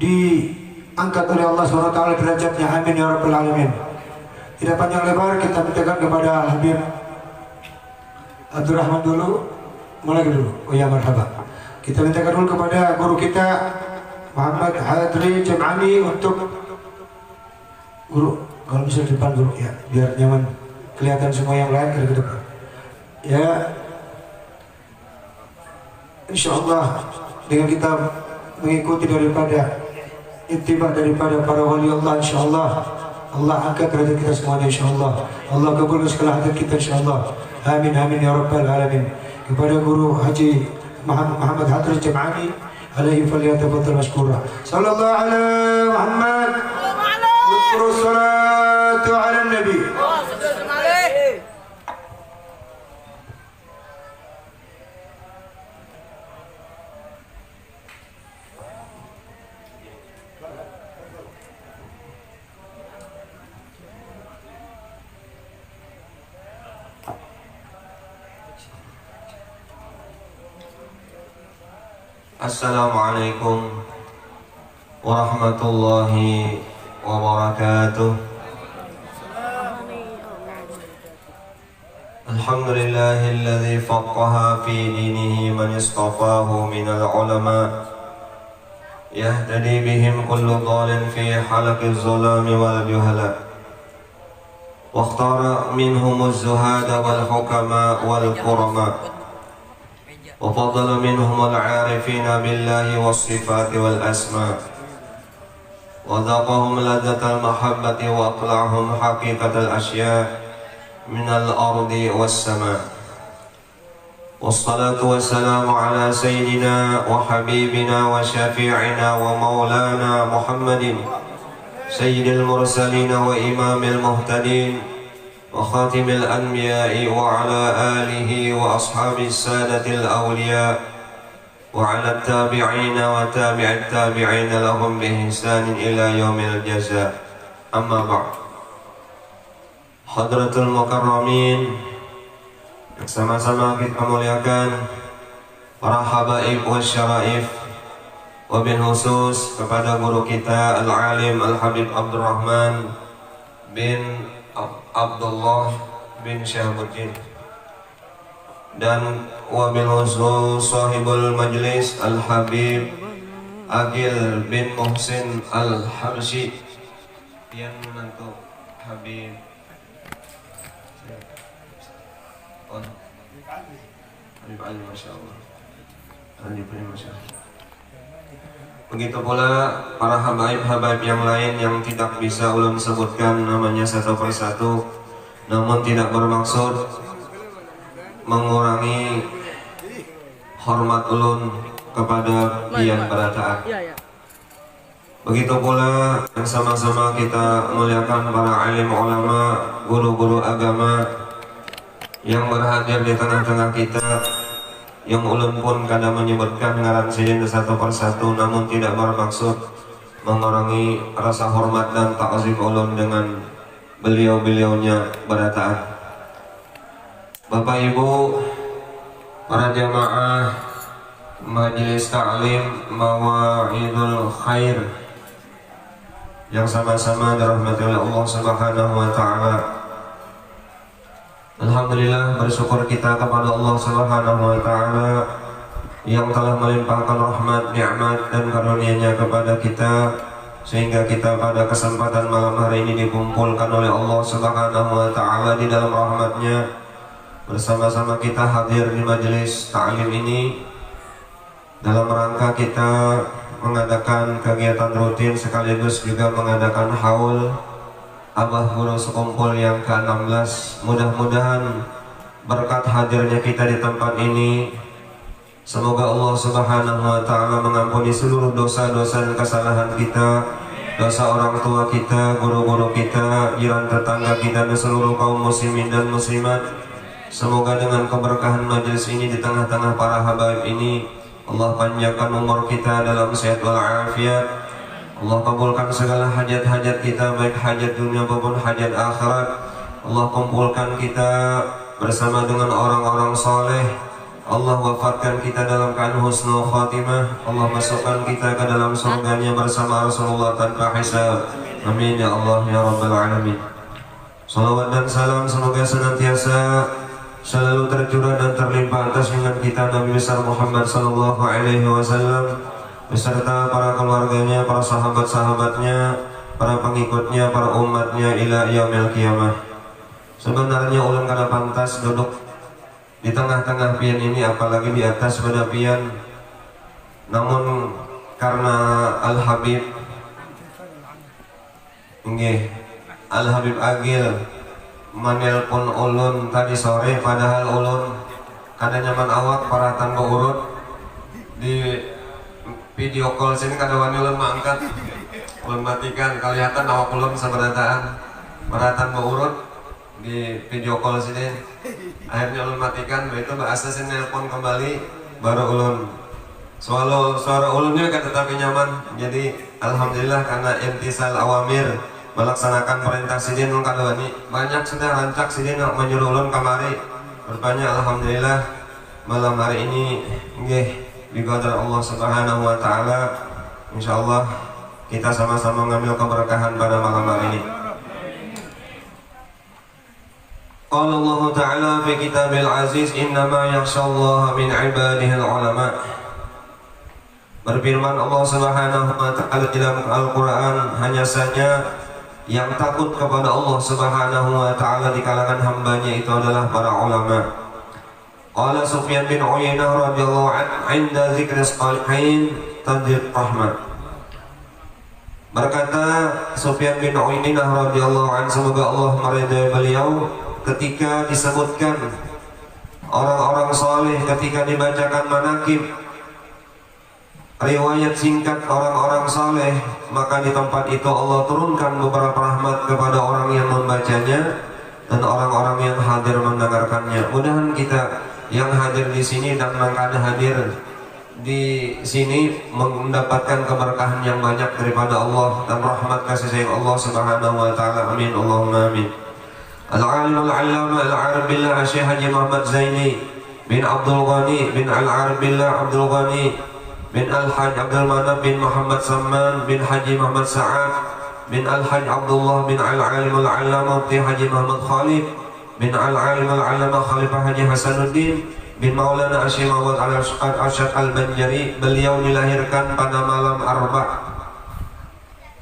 diangkat oleh Allah SWT derajatnya. Amin ya rabbal alamin. Tidak panjang lebar, kita mintakan kepada Habib Abdurrahman dulu, mulai dulu. Oh ya marhaba. Kita mintakan dulu kepada guru kita Muhammad Hadri Jam'ani untuk Guru, kalau bisa di depan guru ya, biar nyaman kelihatan semua yang lain ke depan. Ya, insya Allah dengan kita mengikuti daripada ittiba daripada para wali Allah, insya Allah Allah angkat derajat kita semuanya, insya Allah Allah kabulkan segala hajat kita, insya Allah. Amin amin ya rabbal alamin. Kepada Guru Haji Muhammad Hafiz Jam'ani alaihi falyatafaddal mashkura. Sallallahu ala Muhammad wa salatu ala nabi. Assalamualaikum warahmatullahi wabarakatuh. Alhamdulillahilladzi faqqaha fi dinihi man istafahu minal ulama yahtadi bihim kullu dhalin fi halaqiz zulami wal juhala wa ikhtara minhumuz zuhada wal hukama wal qurama وفضل منهم العارفين بالله والصفات والأسماء وذاقهم لذة المحبة وأقلعهم حقيقة الأشياء من الأرض والسماء والصلاة والسلام على سيدنا وحبيبنا وشفيعنا ومولانا محمد سيد المرسلين وإمام المهتدين وخاتم الأنبياء وعلى آله وأصحاب السادة الأولياء وعلى التابعين وتابع التابعين لهم بإحسان إلى يوم الجزاء. أما بعد. Hadratul Mukarramin, sama-sama kita muliakan para habaib wa syaraif, wabil khusus kepada guru kita Al-Alim Al-Habib Abdurrahman bin Abdullah bin Syahabuddin, dan wabil khusus sahibul majlis Al-Habib Agil bin Muhsin Al-Habsyi yang menantu Habib Habib Ali, Masya Allah. Begitu pula para habaib-habaib yang lain yang tidak bisa ulun sebutkan namanya satu persatu, namun tidak bermaksud mengurangi hormat ulun kepada pian berataan. Begitu pula yang sama-sama kita muliakan para alim ulama, guru-guru agama yang berhadir di tengah-tengah kita, yang ulun pun kadang menyebutkan ngaran sidin satu persatu, namun tidak bermaksud mengurangi rasa hormat dan ta'zim ulun dengan beliau-beliaunya berataan. Bapak Ibu, para jamaah Majelis Ta'lim Mawa'idul Khair yang sama-sama dirahmati oleh Allah Subhanahu wa Ta'ala. Alhamdulillah, bersyukur kita kepada Allah Subhanahu wa Ta'ala yang telah melimpahkan rahmat, nikmat dan karunia-Nya kepada kita, sehingga kita pada kesempatan malam hari ini dikumpulkan oleh Allah Subhanahu wa Ta'ala di dalam rahmat-Nya. Bersama-sama kita hadir di majelis ta'lim ini dalam rangka kita mengadakan kegiatan rutin sekaligus juga mengadakan haul Abah Guru Sekumpul yang ke-16. Mudah-mudahan berkat hadirnya kita di tempat ini, semoga Allah Subhanahu wa Ta'ala mengampuni seluruh dosa-dosa dan kesalahan kita, dosa orang tua kita, guru-guru kita, jiran tetangga kita, dan seluruh kaum muslimin dan muslimat. Semoga dengan keberkahan majelis ini di tengah-tengah para habaib ini, Allah panjangkan umur kita dalam sehat wal afiat. Allah kabulkan segala hajat-hajat kita, baik hajat dunia maupun hajat akhirat. Allah kumpulkan kita bersama dengan orang-orang soleh. Allah wafatkan kita dalam keadaan husnul khatimah. Allah masukkan kita ke dalam surganya bersama Rasulullah tanpa hisab. Amin ya Allah ya Rabbal Alamin. Salawat dan salam semoga senantiasa selalu tercurah dan terlimpah atas junjungan kita Nabi besar Muhammad sallallahu alaihi wasallam beserta para keluarganya, para sahabat-sahabatnya, para pengikutnya, para umatnya ila yaumil qiyamah. Sebenarnya ulun kada pantas duduk di tengah-tengah pian ini, apalagi di atas pada pian. Namun karena Al-Habib nggih, Al-Habib Agil menelpon ulun tadi sore, padahal ulun kada nyaman awak paratan urut di video call sini, kada wani ulun mangkat, ulun matikan, kelihatan awak ulun sabarataan paratan urut di video call sini. Akhirnya ulun matikan, begitu bahasa sini nelpon kembali, baru ulun suara ulunnya kan tetap nyaman. Jadi alhamdulillah karena intisal awamir, melaksanakan perintah sidin ulun kada wani. Banyak sudah rancak sidin menyuruh ulun kamari. Rupanya alhamdulillah malam hari ini nggih diqadar Allah Subhanahu wa taala, insyaallah kita sama-sama mengambil keberkahan pada malam hari ini. Qala Allah Ta'ala fi kitabil aziz, innama yakhshallaha min ibadihi al-ulama. Berfirman Allah Subhanahu wa taala dalam Al-Qur'an, hanya saja yang takut kepada Allah Subhanahu wa taala di kalangan hambanya itu adalah para ulama. Qala Sufyan bin Uyainah radhiyallahu anhu, "Inda dzikri shalihin tadhiq rahmat." Berkata Sufyan bin Uyainah radhiyallahu anhu, semoga Allah meridai beliau, ketika disebutkan orang-orang saleh, ketika dibacakan manaqib, riwayat singkat orang-orang saleh, maka di tempat itu Allah turunkan beberapa rahmat kepada orang yang membacanya dan orang-orang yang hadir mendengarkannya. Mudahan kita yang hadir di sini dan yang kada hadir di sini mendapatkan keberkahan yang banyak daripada Allah dan rahmat kasih sayang Allah Subhanahu wa taala. Amin Allahumma amin. Al-alim al-allama al-arab billah Syekh Haji Muhammad Zaini bin Abdul Ghani bin al-arab billah Abdul Ghani bin Al-Haj Abdul Manab bin Muhammad Samman bin Haji Muhammad Sa'ad bin Al-Haj Abdullah bin Al-Alim Al-Allama Mufti Haji Muhammad Khalid bin Al-Alim Al-Allama Khalifah Haji Hasanuddin bin Maulana Asyik Muhammad Al-Arsyad Al-Banjari. Beliau dilahirkan pada malam Arba,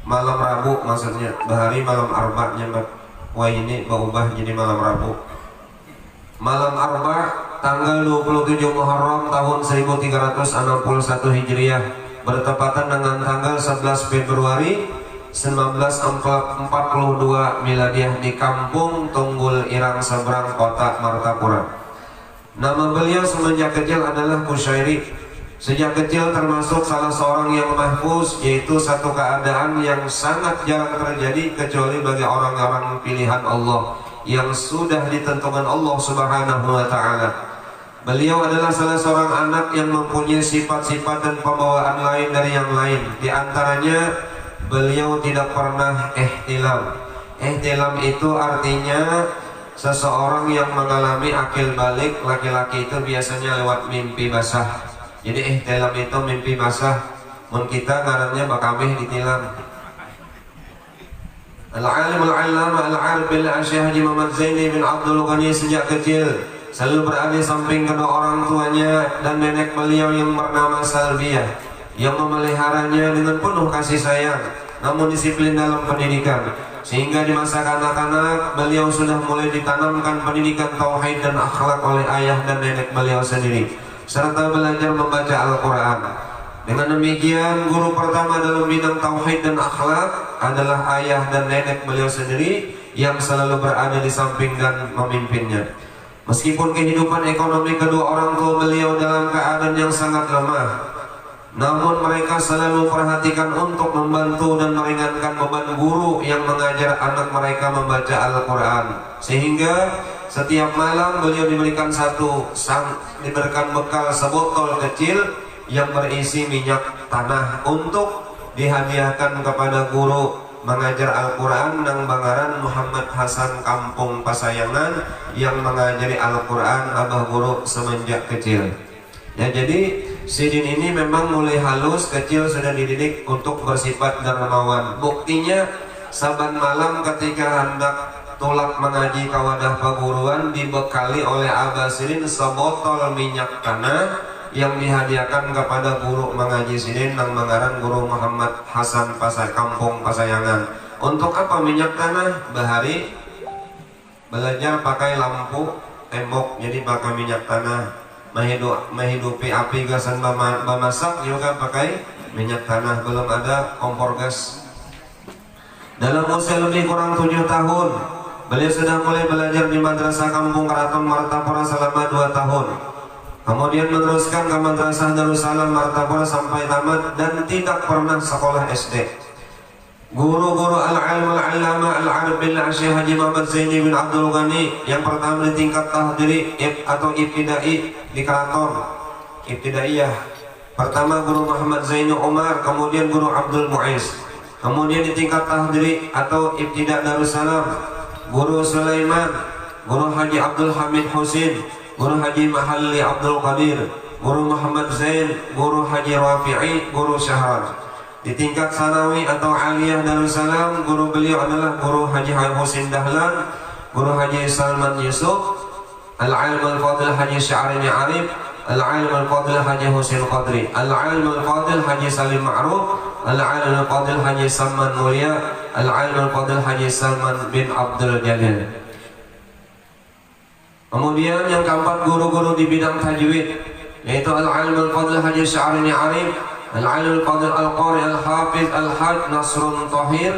malam Rabu maksudnya, bahari malam Arba nyemat. Wah ini berubah jadi malam Rabu. Malam Arba tanggal 27 Muharram tahun 1361 Hijriah, bertepatan dengan tanggal 11 Februari 1942 Miladiah di Kampung Tunggul Irang Seberang, Kota Martapura. Nama beliau semenjak kecil adalah Kusyairi. Sejak kecil termasuk salah seorang yang mahfuz, yaitu satu keadaan yang sangat jarang terjadi kecuali bagi orang-orang pilihan Allah yang sudah ditentukan Allah Subhanahu wa taala. Beliau adalah salah seorang anak yang mempunyai sifat-sifat dan pembawaan lain dari yang lain. Di antaranya beliau tidak pernah ihtilam. Ihtilam itu artinya seseorang yang mengalami akil balik. Laki-laki itu biasanya lewat mimpi basah. Jadi ihtilam itu mimpi basah. Mun kita ngarannya bakameh ditilam. Al-alim al-allama al-arab billah Syekh Haji Muhammad Zaini bin Abdul Ghani sejak kecil selalu berada di samping kedua orang tuanya dan nenek beliau yang bernama Salbiah, yang memeliharanya dengan penuh kasih sayang namun disiplin dalam pendidikan, sehingga di masa kanak-kanak beliau sudah mulai ditanamkan pendidikan tauhid dan akhlak oleh ayah dan nenek beliau sendiri, serta belajar membaca Al-Quran. Dengan demikian, guru pertama dalam bidang tauhid dan akhlak adalah ayah dan nenek beliau sendiri yang selalu berada di samping dan memimpinnya. Meskipun kehidupan ekonomi kedua orang tua beliau dalam keadaan yang sangat lemah, namun mereka selalu perhatikan untuk membantu dan meringankan beban guru yang mengajar anak mereka membaca Al-Quran. Sehingga setiap malam beliau diberikan diberikan bekal sebotol kecil yang berisi minyak tanah untuk dihadiahkan kepada guru mengajar Al-Quran nang Bangaran Muhammad Hasan Kampung Pasayangan yang mengajari Al-Quran abah guru semenjak kecil. Ya, jadi Sidin ini memang mulai halus kecil sudah dididik untuk bersifat dermawan. Buktinya saban malam ketika hendak tulak mengaji kawadah perguruan dibekali oleh Abah Sidin sebotol minyak tanah yang dihadiahkan kepada guru mengaji Sidin nang Bangaran guru Muhammad Hasan Kampung Pasayangan. Untuk apa minyak tanah? Bahari belajar pakai lampu tembok, jadi pakai minyak tanah. Menghidupi api gasan memasak juga pakai minyak tanah. Belum ada kompor gas. Dalam usia lebih kurang 7 tahun, beliau sudah mulai belajar di Madrasah Kampung Keraton Martapura selama 2 tahun. Kemudian meneruskan ke Madrasah Darussalam Martapura sampai tamat dan tidak pernah sekolah SD. Guru-guru al-ilm al-allama al-arif billah Syekh Haji Muhammad Zaini bin Abdul Ghani yang pertama di tingkat tahdiri atau ibtidai di Keraton Ibtidaiyah. Pertama Guru Muhammad Zaini Umar, kemudian Guru Abdul Muiz. Kemudian di tingkat tahdiri atau ibtida Darussalam, Guru Sulaiman, Guru Haji Abdul Hamid Husin, Guru Haji Mahalli Abdul Qadir, Guru Muhammad Zain, Guru Haji Rafi'i, Guru Syahran. Di tingkat sanawi atau aliyah Darussalam, guru beliau adalah Guru Haji Husin Dahlan, Guru Haji Salman Yusuf, Al-Alim Al-Fadil Haji Sya'rini Arif, Al-Alim Al-Fadil Haji Husin Qadri, Al-Alim Al-Fadil Haji Salim Ma'ruf, Al-Alim Al-Fadil Haji Salman Mulia, Al-Alim Al-Fadil Haji Salman bin Abdul Jalil. Kemudian yang keempat guru-guru di bidang tajwid, yaitu Al-Alim Al-Fadil Haji Sya'rini Arif, Al-Alim Al-Fadil Al-Qari Al-Hafiz Al-Haj Nasrun Tahir,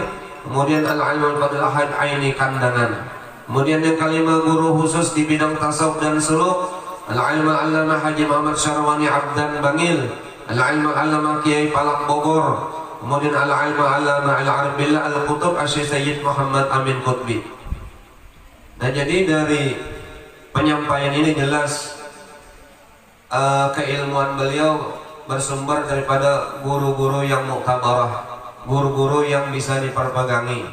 kemudian Al-Alim Al-Fadil Haj Aini Kandangan. Kemudian yang kelima guru khusus di bidang tasawuf dan suluk, Al-Alim Al-Allamah Haji Muhammad Syarwani Abdan Bangil, Al-Alim Al-Allamah Kiai Palak Bogor, kemudian Al-Alim Al-Allamah Al-Arif Billah Al-Qutub Asy Sayyid Muhammad Amin Qutbi. Nah, jadi dari penyampaian ini jelas keilmuan beliau bersumber daripada guru-guru yang muktabarah, guru-guru yang bisa diperpegangi.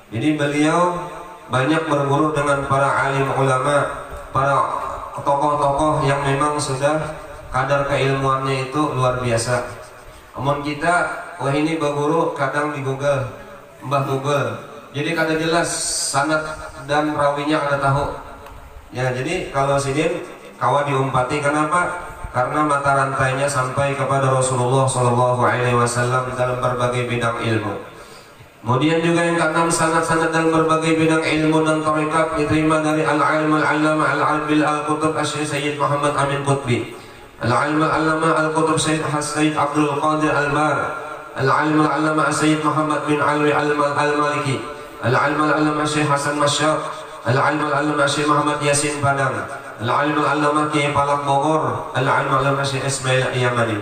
Jadi beliau banyak berguru dengan para alim ulama, para tokoh-tokoh yang memang sudah kadar keilmuannya itu luar biasa. Namun kita, wah ini berguru kadang di Google, Mbah Google. Jadi kada jelas sanad dan rawinya kada tahu. Ya, jadi kalau sidin kawa diumpati, kenapa? Karena mata rantainya sampai kepada Rasulullah SAW dalam berbagai bidang ilmu. Kemudian juga yang keenam, sanad-sanad dalam berbagai bidang ilmu dan tarekat diterima dari Al-Alim Al-Allamah Al-Arif Billah Al-Qutub Asy Sayyid Muhammad Amin Qutbi, Al-Alim Al-Allamah Al-Qutub Sayyid Abdul Qadir Al-Bar, Al-Alim Al-Allamah Sayyid Muhammad bin Alwi Al-Maliki, Al-Alim Al-Allamah Syekh Hasan Masyar, Al-Alim Al-Allamah Syekh Muhammad Yasin Padang, Al-Alim Al-Allamah Kiai Palak Bogor, Al-Alim Al-Allamah Syekh Ismail Yamani.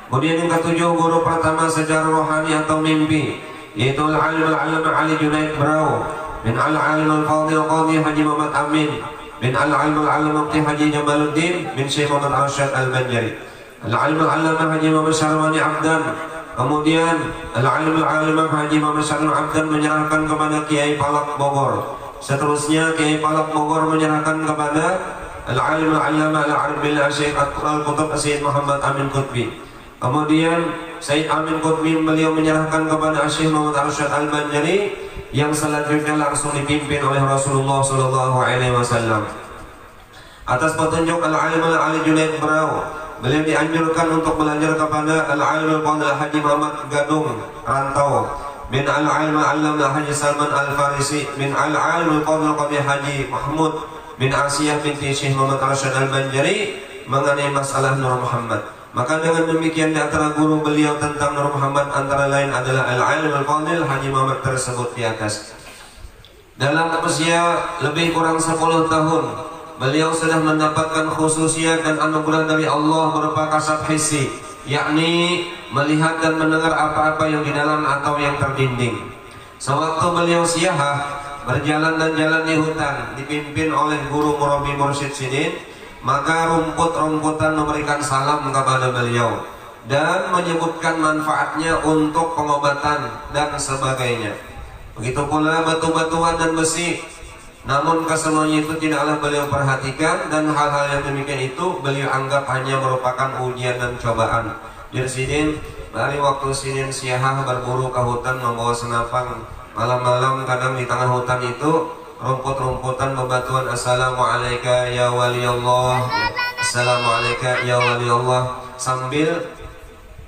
Kemudian yang ketujuh guru pertama sejarah rohani atau mimpi, yaitu Al-Alim Al-Allamah Ali Junaid Brau bin Al-Alim Al-Fadil Qadhi Haji Muhammad Amin bin Al-Alim Al-Allamah Mufti Haji Jamaluddin bin Syekh Muhammad Arsyad Al-Banjari, Al-Alim Al-Allamah Haji Muhammad Syarwani Abdan. Kemudian Al-Alim Al-Allamah Haji Muhammad Syarwani Abdan menyerahkan kepada Kiai Palak Bogor. Seterusnya Kiai Palak Bogor menyerahkan kepada Al-Alim Al-Allamah Al-Arif Billah Syekh Al-Qutub Sayyid Muhammad Amin Qutbi. Kemudian Sayyid Amin Qutbi beliau menyerahkan kepada Syekh Muhammad Arsyad Al-Banjari yang selanjutnya langsung dipimpin oleh Rasulullah SAW. Atas petunjuk Al-Alim Al-Ali Junaid Brau, beliau dianjurkan untuk belajar kepada Al-Alim Al-Fadil Haji Muhammad Gadung Rantau bin Al-Alim Al-Allamah Haji Salman Al-Farisi bin Al-Alim Al-Fadil Qadhi Haji Mahmud bin Asiyah binti Syekh Muhammad Arsyad Al-Banjari mengenai masalah Nur Muhammad. Maka dengan demikian di antara guru beliau tentang Nur Muhammad antara lain adalah Al-Alim Al-Fadil Haji Muhammad tersebut di atas. Dalam usia lebih kurang 10 tahun, beliau sudah mendapatkan khususiat dan anugerah dari Allah berupa kasat hissi, yakni melihat dan mendengar apa-apa yang di dalam atau yang terdinding. Sewaktu beliau siyahah berjalan dan jalan di hutan, dipimpin oleh guru murabi mursyid sidin, maka rumput-rumputan memberikan salam kepada beliau dan menyebutkan manfaatnya untuk pengobatan dan sebagainya. Begitu pula batu-batuan dan besi, namun kesemuanya itu tidaklah beliau perhatikan, dan hal-hal yang demikian itu beliau anggap hanya merupakan ujian dan cobaan. Jadi sidin, dari waktu sidin siyahah berburu ke hutan membawa senapang, malam-malam kadang di tengah hutan itu rumput-rumputan bebatuan, assalamualaikum ya waliyallah, assalamualaikum ya waliyallah, sambil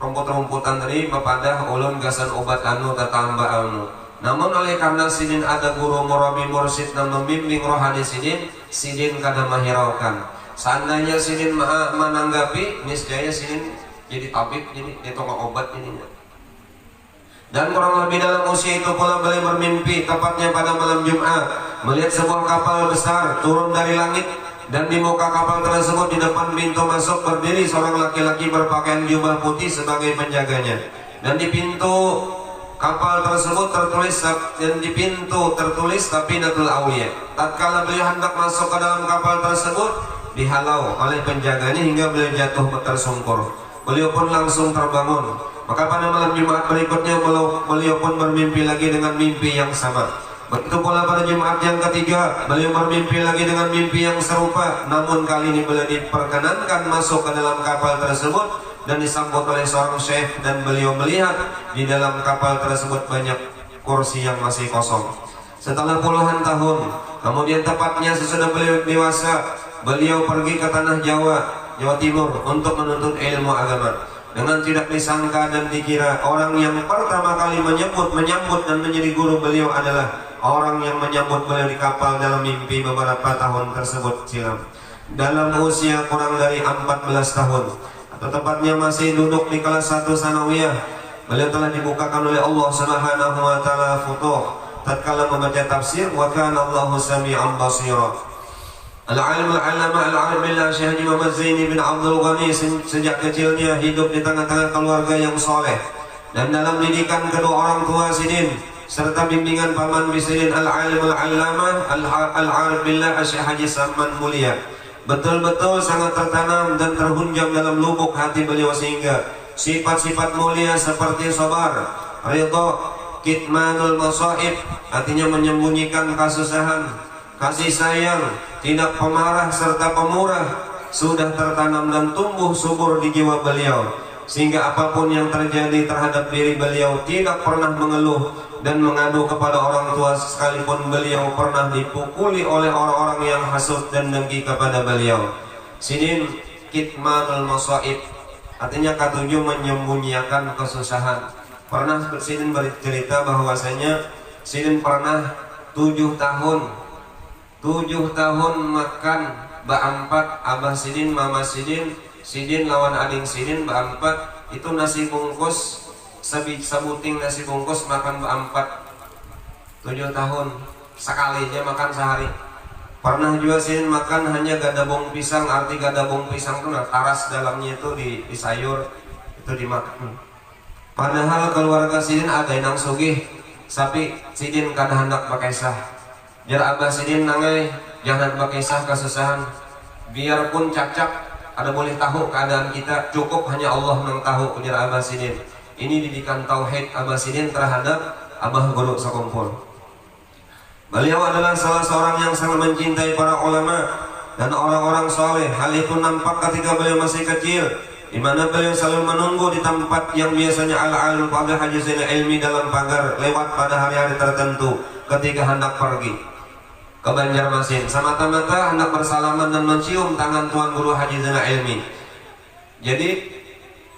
rumput-rumputan tadi mepadah ulun gasan obat anu tatamba anu. Namun oleh karena sidin ada guru murabi mursid dan membimbing rohani sidin kada mahiraukan. Seandainya sidin menanggapi, niscaya sidin jadi tabib, jadi dia toko obat ini. Dan kurang lebih dalam usia itu pula beliau bermimpi, tepatnya pada malam Jumat, melihat sebuah kapal besar turun dari langit, dan di muka kapal tersebut di depan pintu masuk berdiri seorang laki-laki berpakaian jubah putih sebagai penjaganya. Dan di pintu kapal tersebut tertulis, dan di pintu tertulis Safinatul Awliya. Tatkala beliau hendak masuk ke dalam kapal tersebut, dihalau oleh penjaganya hingga beliau jatuh tersungkur. Beliau pun langsung terbangun. Maka pada malam Jumat berikutnya beliau pun bermimpi lagi dengan mimpi yang sama. Begitu pula pada Jumat yang ketiga, beliau bermimpi lagi dengan mimpi yang serupa. Namun kali ini beliau diperkenankan masuk ke dalam kapal tersebut dan disambut oleh seorang syekh, dan beliau melihat di dalam kapal tersebut banyak kursi yang masih kosong. Setelah puluhan tahun, kemudian tepatnya sesudah beliau dewasa, beliau pergi ke tanah Jawa Timur untuk menuntut ilmu agama. Dengan tidak disangka dan dikira, orang yang pertama kali menyambut dan menjadi guru beliau adalah orang yang menyambut beliau di kapal dalam mimpi beberapa tahun tersebut silam. Dalam usia kurang dari 14 tahun, atau tepatnya masih duduk di kelas 1 sanawiyah, beliau telah dibukakan oleh Allah Subhanahu wa taala futuh tatkala membaca tafsir wa kana Allahu sami'an basira. Al-alim al-allama al-alim billah Syekh Haji Muhammad Zaini bin Abdul Ghani sejak kecilnya hidup di tengah-tengah keluarga yang soleh, dan dalam didikan kedua orang tua sidin serta bimbingan paman bisidin al-alim al-allama al-alim billah Syekh Haji Saman Mulia, betul-betul sangat tertanam dan terhunjam dalam lubuk hati beliau, sehingga sifat-sifat mulia seperti sabar, ridha, kitmanul masaib, artinya menyembunyikan kesusahan, kasih sayang, tidak pemarah serta pemurah sudah tertanam dan tumbuh subur di jiwa beliau, sehingga apapun yang terjadi terhadap diri beliau tidak pernah mengeluh dan mengadu kepada orang tua, sekalipun beliau pernah dipukuli oleh orang-orang yang hasud dan dengki kepada beliau. Sidin kitmanul masaib, artinya ketujuh menyembunyikan kesusahan. Pernah Sidin bercerita bahwasanya Sidin pernah 7 tahun makan berempat, abah Sidin, mama Sidin, Sidin lawan ading Sidin berempat, itu nasi bungkus sebuting nasi bungkus makan berempat. 7 tahun sekalinya makan sehari. Pernah juga Sidin makan hanya gadabung pisang, arti gadabung pisang itu taras dalamnya itu di sayur itu dimakan. Padahal keluarga Sidin ada yang sugih, tapi Sidin kada hendak pakai sah. Jar abah Sidin nangai jangan pakai sah kesusahan, biarpun cacat ada boleh tahu keadaan kita, cukup hanya Allah yang tahu. Jar abah Sidin. Ini didikan tauhid abah Sidin terhadap abah guru sekumpul. Beliau adalah salah seorang yang sangat mencintai para ulama dan orang-orang soleh. Hal itu nampak ketika beliau masih kecil, di mana beliau selalu menunggu di tempat yang biasanya al-alim pada Haji Zainal Ilmi dalam pagar lewat pada hari-hari tertentu ketika hendak pergi ke Banjarmasin, semata-mata hendak bersalaman dan mencium tangan Tuan Guru Haji Zainal Ilmi. Jadi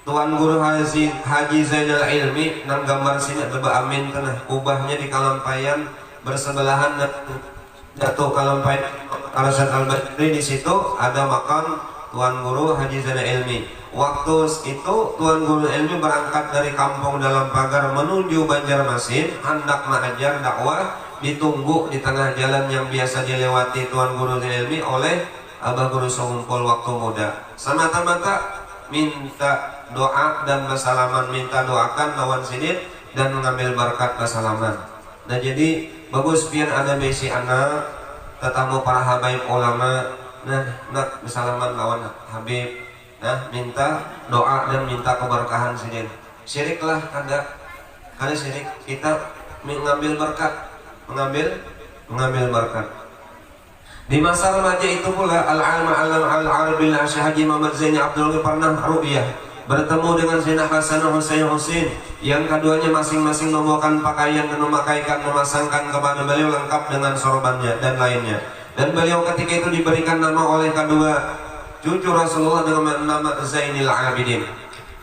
Tuan Guru Haji Zainal Ilmi nang gambar sini ada amin tenah, ubahnya di Kalampayan bersebelahan Datuk Kalampayan Al-Syed Al-Badri. Di situ ada makam Tuan Guru Haji Zainal Ilmi. Waktu itu Tuan Guru Ilmi berangkat dari kampung dalam pagar menuju Banjarmasin hendak mengajar dakwah. Ditunggu di tengah jalan yang biasa dilewati Tuan Guru Ilmi oleh abah guru sekumpul waktu muda. Semata-mata minta doa dan bersalaman, minta doakan lawan Sidin dan mengambil berkat bersalaman. Nah jadi bagus pian ada besi anak tetamu para habaib ulama, nah nak bersalaman lawan Habib, nah minta doa dan minta keberkahan Sidin. Syiriklah kada syirik, kita mengambil berkat, mengambil berkat. Di masa remaja itu pula al-alim al-alim billah Syekh Haji Muhammad Zaini Abdul pernah ru'yah bertemu dengan Sayyidina Hasan Husain yang keduanya masing-masing membawakan pakaian dan memasangkan kepada beliau lengkap dengan sorbannya dan lainnya. Dan beliau ketika itu diberikan nama oleh kedua cucu Rasulullah dengan nama Zainil Abidin.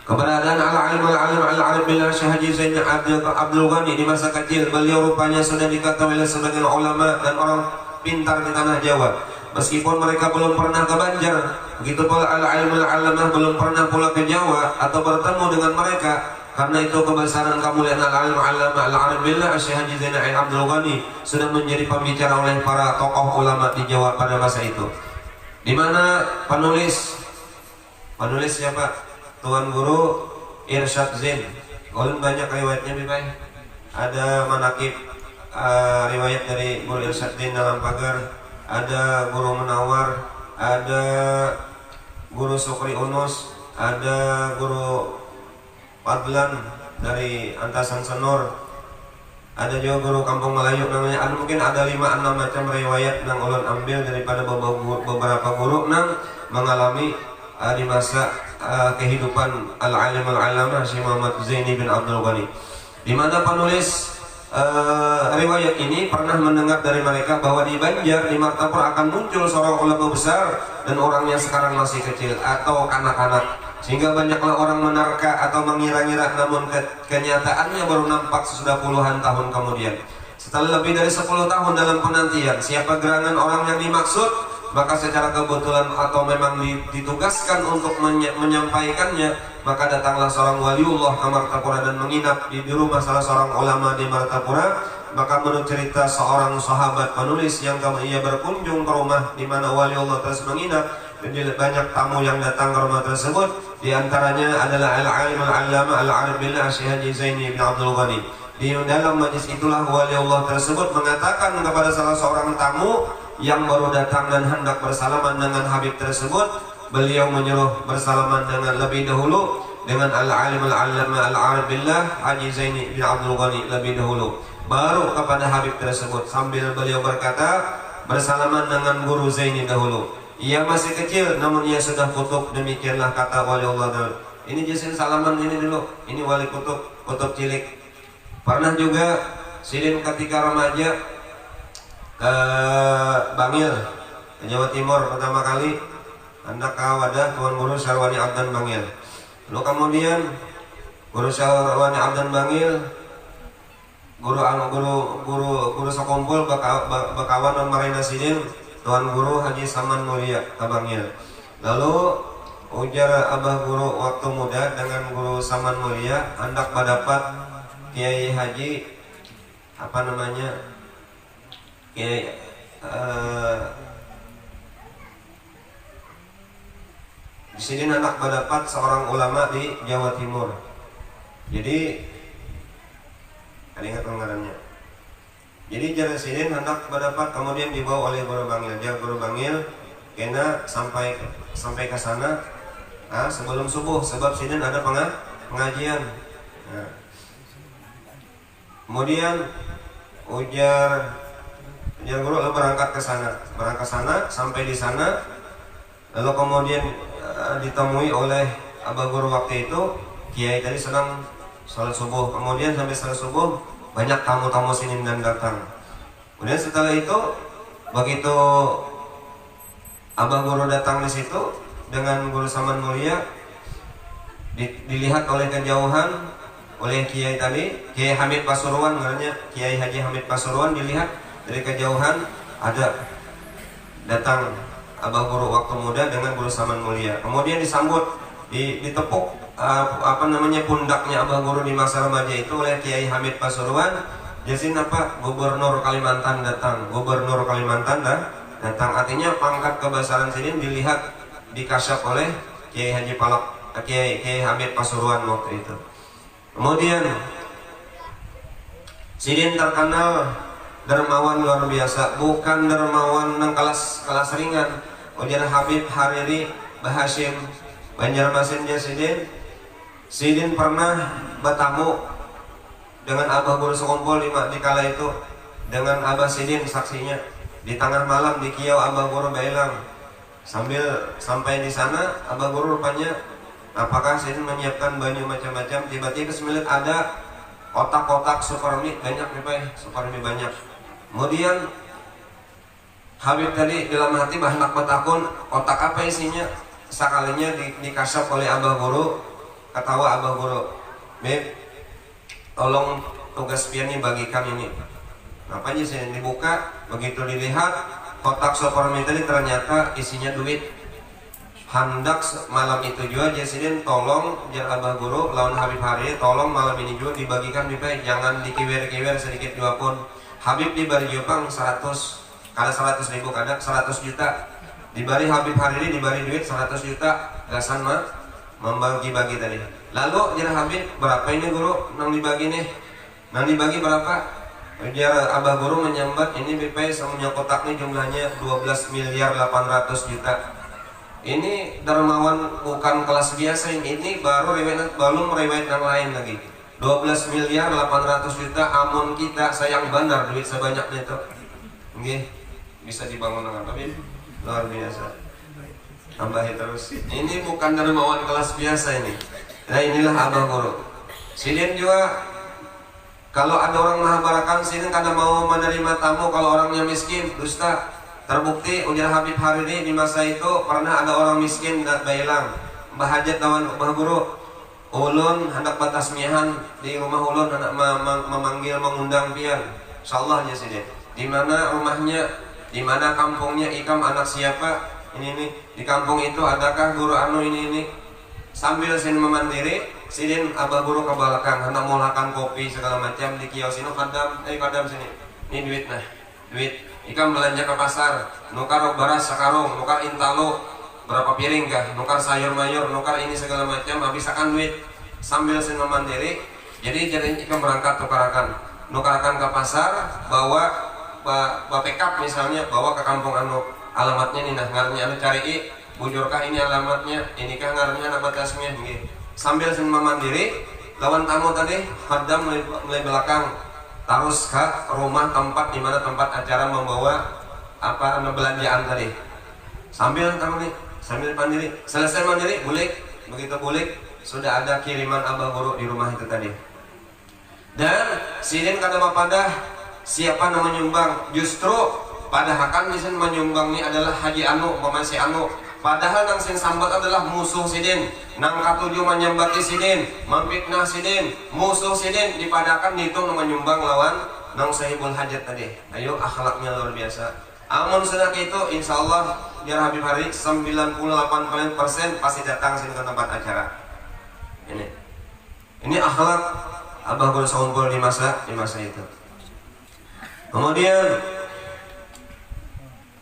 Keberadaan al-alim billah Syekh Haji Zain Abdul Ghani di masa kecil, beliau rupanya sudah diketahui oleh sebagian ulama dan orang pintar di tanah Jawa. Meskipun mereka belum pernah ke Banjar, begitu pula al-alimah belum pernah pula ke Jawa atau bertemu dengan mereka. Karena itu kebesaran kemuliaan al-alim billah Syekh Haji Zain Abdul Ghani sudah menjadi pembicara oleh para tokoh ulama di Jawa pada masa itu. Di mana penulis siapa? Tuan Guru Irsyad Zain. Ulun banyak riwayatnya Bibai. Ada manakib riwayat dari Guru Irsyad Zain dalam pagar, ada Guru Munawar, ada Guru Sukri Unus, ada Guru Fadlan dari Antasan Senur, ada juga Guru Kampung Melayu namanya. Ada mungkin ada 5-6 macam riwayat yang ulun ambil daripada beberapa guru yang mengalami di masa kehidupan al-alim al-alamah Syekh Muhammad Zaini bin Abdul Ghani, di mana penulis riwayat ini pernah mendengar dari mereka bahwa di Banjar, di Martapura akan muncul seorang ulama besar dan orangnya sekarang masih kecil atau kanak-kanak, sehingga banyaklah orang menerka atau mengira-ngira, namun kenyataannya baru nampak sesudah puluhan tahun kemudian. Setelah lebih dari 10 tahun dalam penantian siapa gerangan orang yang dimaksud, maka secara kebetulan atau memang ditugaskan untuk menyampaikannya, maka datanglah seorang waliullah ke Martapura dan menginap di rumah salah seorang ulama di Martapura. Maka menurut cerita seorang sahabat penulis yang ia berkunjung ke rumah di mana waliullah tersebut menginap, dan banyak tamu yang datang ke rumah tersebut, di antaranya adalah al-alim al-allamah al-arif billah Syekh Haji Zaini bin Abdul Ghani. Di dalam majlis itulah waliullah tersebut mengatakan kepada salah seorang tamu yang baru datang dan hendak bersalaman dengan Habib tersebut, beliau menyuruh bersalaman dengan lebih dahulu dengan al-alim al-allamah al-arif billah Haji Zaini bin Abdul Ghani lebih dahulu, baru kepada Habib tersebut, sambil beliau berkata bersalaman dengan Guru Zaini dahulu. Ia masih kecil namun ia sudah kutub, demikianlah kata waliullah dahulu. Ini jasin salaman ini dulu, ini wali kutub cilik. Pernah juga Sidin ketika remaja ke Bangil, ke Jawa Timur pertama kali, hendak ke wadah Tuan Guru Syarwani Abdan Bangil. Lalu kemudian Guru Syarwani Abdan Bangil, guru sekumpul bekawan dan marina Sidin Tuan Guru Haji Saman Mulia ke Bangil. Lalu ujar Abah Guru waktu muda dengan Guru Saman Mulia hendak mendapat Kiai Haji Kiai di sini anak mendapat seorang ulama di Jawa Timur. Jadi ada ingat pengarannya. Jadi jalan Sidin hendak mendapat, kemudian dibawa oleh Guru Bangil. Dia Guru Bangil kena sampai ke sana sebelum subuh, sebab Sidin ada pengajian. Kemudian ujar Guru lalu berangkat ke sana, sampai di sana, lalu kemudian ditemui oleh Abah Guru waktu itu. Kiai tadi sedang sholat subuh, kemudian sampai sholat subuh banyak tamu-tamu sini dan datang. Kemudian setelah itu begitu Abah Guru datang di situ dengan Guru Saman Mulia, dilihat oleh kejauhan oleh Kiai tadi, Kiai Hamid Pasuruan, namanya Kiai Haji Hamid Pasuruan. Dilihat dari kejauhan ada datang Abah Guru waktu muda dengan Guru Saman Mulia. Kemudian disambut, ditepuk pundaknya Abah Guru di masa remaja itu oleh Kiai Hamid Pasuruan. Jasin Gubernur Kalimantan datang. Gubernur Kalimantan datang, artinya pangkat kebesaran Sidin dilihat, dikasyaf oleh Kiai Haji Kiai Hamid Pasuruan waktu itu. Kemudian Sidin terkenal dermawan luar biasa, bukan dermawan yang kelas ringan. Ujar Habib Hariri Bahasim Banjarmasinnya Sidin pernah bertamu dengan Abah Guru sekumpul di kala itu dengan Abah Sidin saksinya. Di tengah malam di kiau Abah Guru bailang. Sampai di sana Abah Guru rupanya apakah Sidin menyiapkan banyak macam-macam. Tiba-tiba semilit ada kotak-kotak supermi banyak supermi banyak. Kemudian Habib tadi dalam hati hendak bertakun kotak apa isinya. Sekalinya dikasyaf oleh Abah Guru, ketawa abah guru, Beb, tolong tugas pian nih bagikan ini. Apa aja sih dibuka, begitu dilihat kotak superman tadi ternyata isinya duit. Hendak malam itu juga Jesiden tolong jar abah guru lawan Habib Hari, tolong malam ini juga dibagikan Beb, jangan dikiwer-kiwer sedikit juga pun. Habib dibari Jepang 100, kada 100 ribu, kada 100 juta. Dibari Habib Hari ini dibari duit 100 juta, gasan mah membagi-bagi tadi. Lalu jar Habib, berapa ini guru nang dibagi nih? Nang dibagi berapa? Jar abah guru menyambat ini BP semuanya kotak nih jumlahnya 12 miliar 800 juta. Ini dermawan bukan kelas biasa, ini baru riwayat yang lain lagi. 12 miliar 800 juta, amun kita sayang benar duit sebanyaknya itu. Nggih, bisa dibangun dengan Habib. Luar biasa. Tambahi terus. Ini bukan dermawan kelas biasa ini. Nah inilah abah guru. Sidin juga kalau ada orang mahabarakan sidin kada mau menerima tamu kalau orangnya miskin, dusta. Terbukti ujar Habib Hari ini di masa itu pernah ada orang miskin dan bailang bahajat lawan abah guru. Ulun hendak batas mihan di rumah ulun hendak memanggil mengundang pian. Insyaallah aja sidin. Di mana rumahnya, di mana kampungnya, ikam anak siapa? Ini di kampung itu adakah guru anu ini? Sambil sin memandiri, sidin abah guru ke belakang hendak mulakan kopi segala macam di kios ini kadam sini. Ini duit nah, duit. Ikam belanja ke pasar, nukar beras sekarung, nukar intalo berapa piring kah, nukar sayur mayur, nukar ini segala macam, habis akan duit sambil sin memandiri. Jadi ikam berangkat nukarkan ke pasar, bawa backup misalnya, bawa ke kampung anu alamatnya nih nah ngarnya anu cari bujurkah ini alamatnya, inikah ngarnya anak batasnya gitu. Sambil sin memandiri lawan tamu tadi hadam mulai belakang terus ke rumah tempat di mana tempat acara membawa apa belanjaan tadi. Sambil mandiri, selesai mandiri, bulik, begitu bulik sudah ada kiriman abah guru di rumah itu tadi. Dan sidin kada pada siapa nama menyumbang, justru padahal sidin menyumbang ini adalah Haji Anu, Mamasi Anu. Padahal nang sin sambat adalah musuh sidin, nang katuju menyambati sidin, memfitnah sidin, musuh sidin, dipadakan itu menyumbang lawan nang sahibul hajat tadi. Ayo akhlaknya luar biasa. Amun sudah itu insyaallah jar Habib Hari 98% pasti datang sini ke tempat acara. Ini akhlak abah guru saunggul di masa itu. Kemudian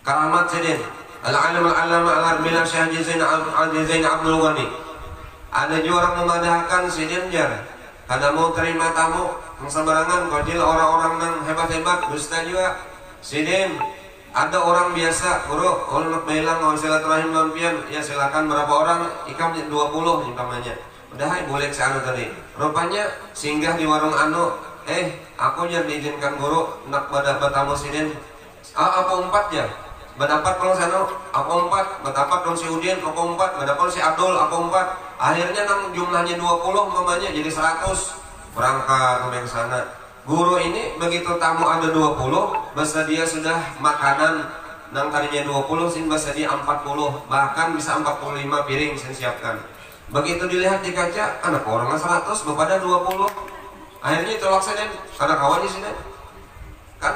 karamat sidin. Al-alim al-alama al-arbila Syekh Zain Abdul Ghani. Ada juga orang memadahkan sidin jar kada mau terima tamu yang sembarangan, kecil orang-orang yang hebat-hebat, dusta juga. Sidin ada orang biasa, guru, kalau bilang mau silaturahim lampian, ya silakan berapa orang, ikam 20 umpamanya. Udah boleh ke anu tadi. Rupanya singgah di warung anu, aku jar diizinkan guru nak pada tamu sidin. Apa 4 ya? Berdapat kalau sana aku 4, berdapat kalau si Udin aku 4, berdapat si Abdul aku 4. Akhirnya nang jumlahnya 20 mamanya jadi 100. Berangkat ke sana. Guru ini begitu tamu ada 20, bersedia sudah makanan nang tadinya 20 sin bersedia 40, bahkan bisa 45 piring sin siapkan. Begitu dilihat di kaca, anak orangnya 100, bepada 20. Akhirnya tolak saya karena kawannya sini. Kan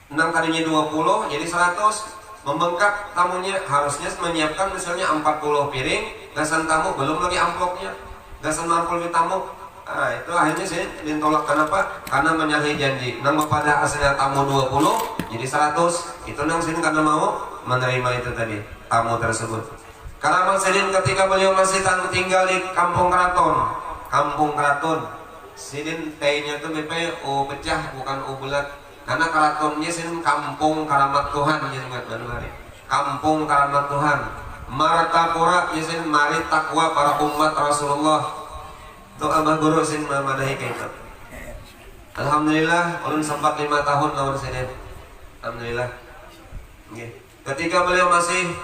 nang tadinya 20 jadi 100, membengkak tamunya, harusnya menyiapkan misalnya 40 piring, gasan tamu belum lagi amplopnya, gasan ampul di tamu. Nah itu akhirnya saya ditolak. Kenapa? Karena menyalahi janji. Nang pada aslinya tamu 20 jadi 100, itu nang sidin karena mau menerima itu tadi tamu tersebut. Karena Mang Sidin ketika beliau masih tinggal di kampung keraton, sidin T-nya itu BP U pecah bukan U bulat. Karena keratonnya sin kampung karamat Tuhan, kampung karamat Tuhan. Martapura sin mari takwa para umat Rasulullah. Itu abah guru sin memadahi kayak. Alhamdulillah, ulun sempat 5 tahun lawan sidin. Alhamdulillah. Ketika beliau masih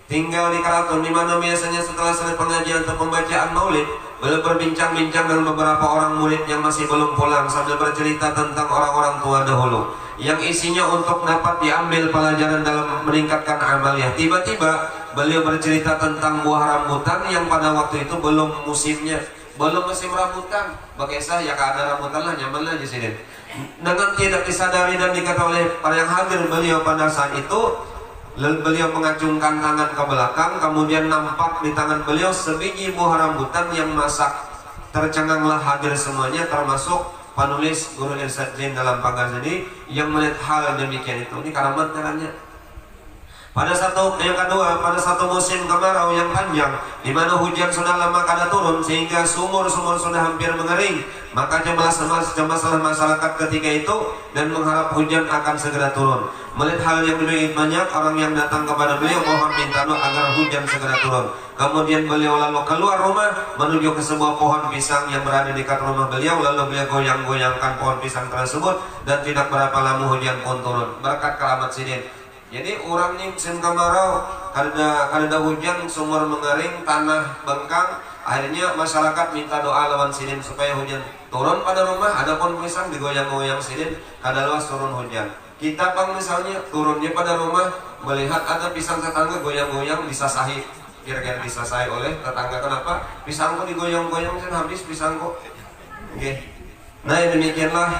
tinggal di keraton, di mana biasanya setelah selesai pengajian atau pembacaan maulid, beliau berbincang-bincang dengan beberapa orang murid yang masih belum pulang sambil bercerita tentang orang-orang tua dahulu. yang isinya untuk dapat diambil pelajaran dalam meningkatkan amalnya. Tiba-tiba beliau bercerita tentang buah rambutan yang pada waktu itu belum musimnya, belum musim rambutan. Bakesah ya ada rambutan lah, nyaman lah di sini. Dengan tidak disadari dan dikata oleh para yang hadir beliau pada saat itu, beliau mengacungkan tangan ke belakang, kemudian nampak di tangan beliau sebiji buah rambutan yang masak. Tercenganglah hadir semuanya, termasuk penulis Guru Irsyad Zain dalam Pagar Seni yang melihat hal demikian itu. Ini karamat caranya. Pada satu yang kedua, pada satu musim kemarau yang panjang, di mana hujan sudah lama kada turun sehingga sumur-sumur sudah hampir mengering, maka cemaslah masyarakat ketika itu dan mengharap hujan akan segera turun. Melihat hal yang demikian banyak orang yang datang kepada beliau mohon minta doa agar hujan segera turun. Kemudian beliau lalu keluar rumah menuju ke sebuah pohon pisang yang berada di dekat rumah beliau, lalu beliau goyang-goyangkan pohon pisang tersebut dan tidak berapa lama hujan pun turun berkat keramat sidin. Jadi orang ini musim kemarau, kada hujan, sumur mengering, tanah bengkang, akhirnya masyarakat minta doa lawan sidin supaya hujan turun pada rumah. Ada pohon pisang digoyang-goyang sidin, kada luas turun hujan. Kita bang misalnya turunnya pada rumah melihat ada pisang tetangga goyang-goyang disasahi, kira-kira disasahi oleh tetangga. Kenapa? Pisangku digoyang-goyang kan habis pisangku. Oke. Nah demikianlah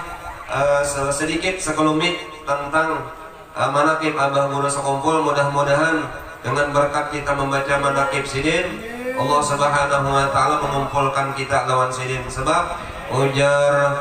sedikit sekelumit tentang manaqib Abah Guru Sekumpul. Mudah-mudahan dengan berkat kita membaca manaqib sidin, Allah Subhanahu wa taala mengumpulkan kita lawan sidin. Sebab ujar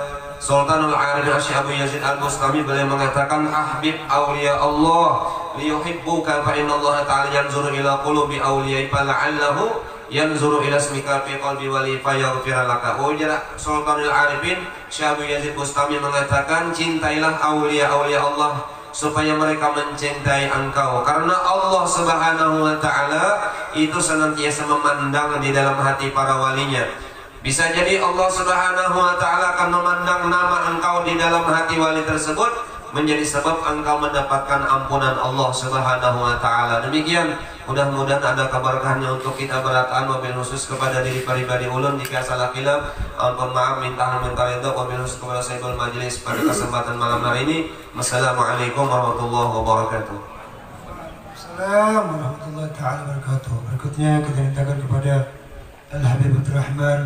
Sultanul Arifin Syekh Abu Yazid Al-Bustami beliau mengatakan ahbib awliya Allah liyuhibbuka fa inna Allah ta'ala yanzuru ila qulubi awliya'i fala'allahu yanzuru ila ismika fi qalbi wali fayaghfira laka. Ujar Sultanul Arifin Syekh Abu Yazid Bustami mengatakan cintailah awliya-awliya Allah supaya mereka mencintai engkau, karena Allah Subhanahu wa taala itu senantiasa memandang di dalam hati para walinya. Bisa jadi Allah Subhanahu wa taala akan memandang nama engkau di dalam hati wali tersebut menjadi sebab engkau mendapatkan ampunan Allah Subhanahu wa taala. Demikian, mudah-mudahan ada keberkahannya untuk kita berataan, wabil khusus kepada diri pribadi ulun jika salah khilaf, ampun maaf, minta ridho, wabil khusus kepada sahibul majlis pada kesempatan malam hari ini. Wassalamualaikum warahmatullahi wabarakatuh. Assalamualaikum warahmatullahi wabarakatuh. Berikutnya kita mintakan kepada Al-Habib Abdul Rahman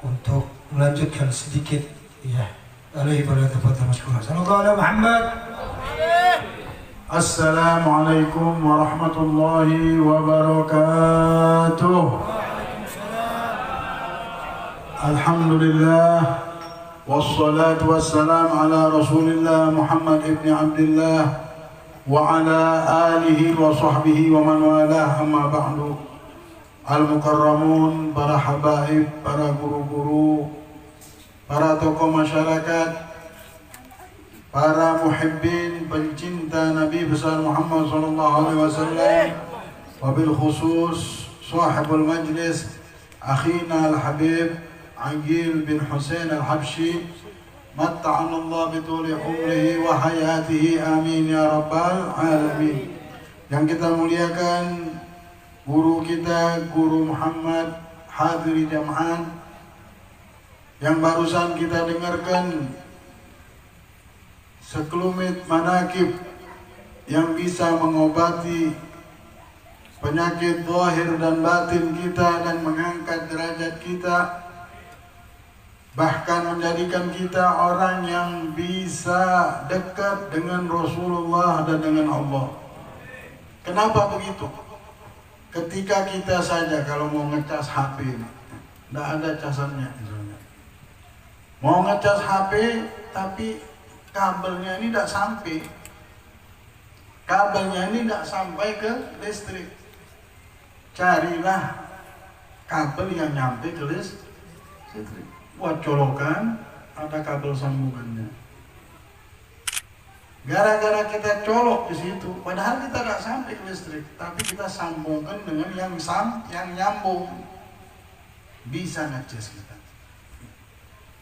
untuk melanjutkan sedikit ya. Alaihi barakatuh masykurah. Sallallahu alaihi Muhammad. Assalamualaikum warahmatullahi wabarakatuh. Alhamdulillah wassalatu wassalam ala Rasulillah Muhammad ibn Abdullah wa ala alihi wa sahbihi wa man walah, amma ba'du. Al-Mukarramun, para habaib, para guru-guru, para tokoh masyarakat, para muhibbin, pencinta Nabi besar Muhammad SAW, wabil khusus sahibul majlis akhina al-habib Aqil bin Husain al-Habshi, matta'anallah bituli umrihi wa hayatihi, amin ya rabbal alamin. Yang kita muliakan guru kita, Guru Muhammad Hadiri Jam'an, yang barusan kita dengarkan sekelumit manaqib yang bisa mengobati penyakit zahir dan batin kita dan mengangkat derajat kita, bahkan menjadikan kita orang yang bisa dekat dengan Rasulullah dan dengan Allah. Kenapa begitu? Ketika kita saja kalau mau ngecas HP, tidak ada casannya misalnya. Mau ngecas HP tapi kabelnya ini tidak sampai. Kabelnya ini tidak sampai ke listrik. Carilah kabel yang nyampe ke listrik. Buat colokan ada kabel sambungannya. Gara-gara kita colok di situ, padahal kita nggak sampai ke listrik, tapi kita sambungkan dengan yang nyambung, bisa ngecas kita,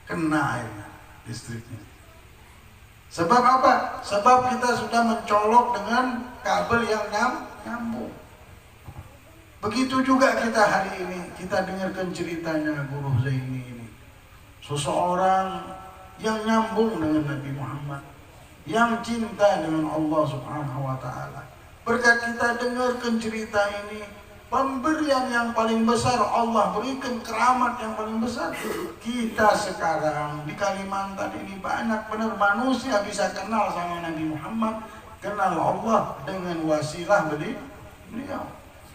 kena airnya, listriknya. Sebab apa? Sebab kita sudah mencolok dengan kabel yang nyambung. Begitu juga kita hari ini, kita dengarkan ceritanya Guru Zaini ini, seseorang yang nyambung dengan Nabi Muhammad. yang cinta dengan Allah Subhanahu wa Ta'ala. Berkat kita dengarkan cerita ini, pemberian yang paling besar Allah berikan, keramat yang paling besar. Kita sekarang di Kalimantan ini banyak benar manusia bisa kenal sama Nabi Muhammad, kenal Allah dengan wasilah beliau.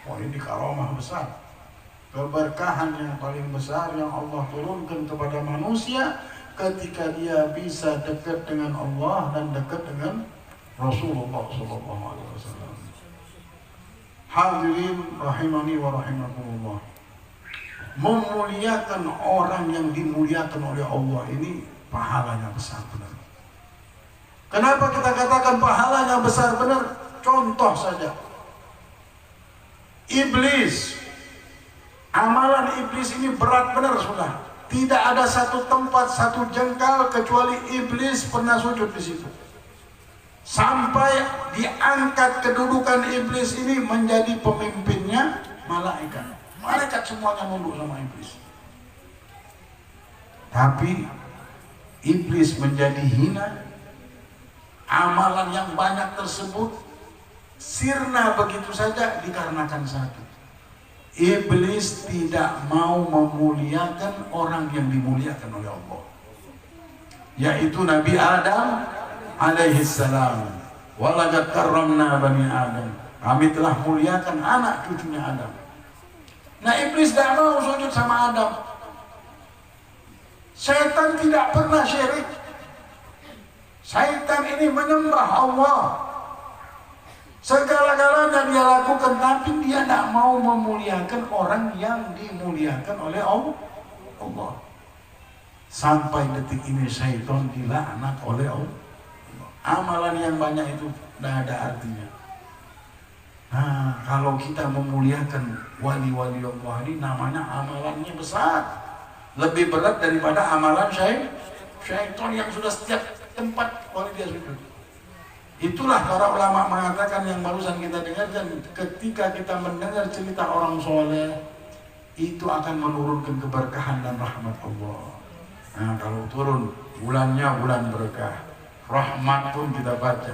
Oh, ini karomah besar, keberkahan yang paling besar yang Allah turunkan kepada manusia ketika dia bisa dekat dengan Allah dan dekat dengan Rasulullah SAW. Hadirin rahimani wa rahimakumullah. Memuliakan orang yang dimuliakan oleh Allah ini pahalanya besar benar. Kenapa kita katakan pahalanya besar benar? Contoh saja. Iblis. Amalan iblis ini berat benar sudah. Tidak ada satu tempat, satu jengkal kecuali iblis pernah sujud di situ. Sampai diangkat kedudukan iblis ini menjadi pemimpinnya malaikat. Malaikat semuanya nunduk sama iblis. Tapi iblis menjadi hina. Amalan yang banyak tersebut sirna begitu saja dikarenakan satu. Iblis tidak mau memuliakan orang yang dimuliakan oleh Allah, yaitu Nabi Adam alaihi salam. Walaqad karramna bani Adam. Kami telah muliakan anak cucunya Adam. Nah, iblis tidak mau sujud sama Adam. Setan tidak pernah syirik. Setan ini menyembah Allah. Segala-galanya dia lakukan, tapi dia tidak mau memuliakan orang yang dimuliakan oleh Allah. Sampai detik ini syaitan dilaknat oleh Allah. Amalan yang banyak itu tidak ada artinya. Nah, kalau kita memuliakan wali-wali Allah ini, namanya amalannya besar. Lebih berat daripada amalan syaitan yang sudah setiap tempat wali dia sujud. Itulah para ulama mengatakan yang barusan kita dengarkan, ketika kita mendengar cerita orang soleh, itu akan menurunkan keberkahan dan rahmat Allah. Nah, kalau turun bulannya bulan berkah, rahmat pun kita baca,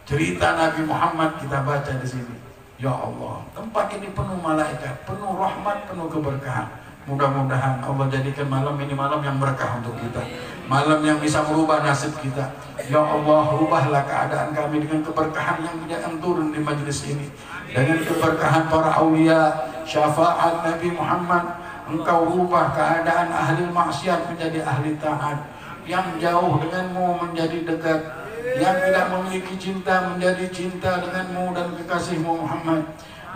cerita Nabi Muhammad kita baca di sini. Ya Allah, tempat ini penuh malaikat, penuh rahmat, penuh keberkahan. Mudah-mudahan Allah jadikan malam ini malam yang berkah untuk kita, malam yang bisa merubah nasib kita. Ya Allah, rubahlah keadaan kami dengan keberkahan yang turun di majelis ini, dengan keberkahan para aulia, syafaat Nabi Muhammad. Engkau rubah keadaan ahli maksiat menjadi ahli taat, yang jauh denganmu menjadi dekat, yang tidak memiliki cinta menjadi cinta denganmu dan kekasihmu Muhammad,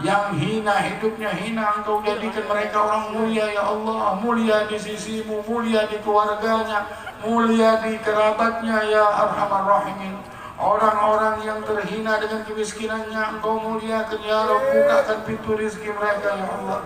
yang hina hidupnya hina engkau jadikan mereka orang mulia. Ya Allah, mulia di sisimu, mulia di keluarganya, mulia di kerabatnya. Ya Arhamar Rahimin, orang-orang yang terhina dengan kemiskinannya engkau muliakan. Ya Rabb, bukakan pintu rezeki mereka. Ya Allah,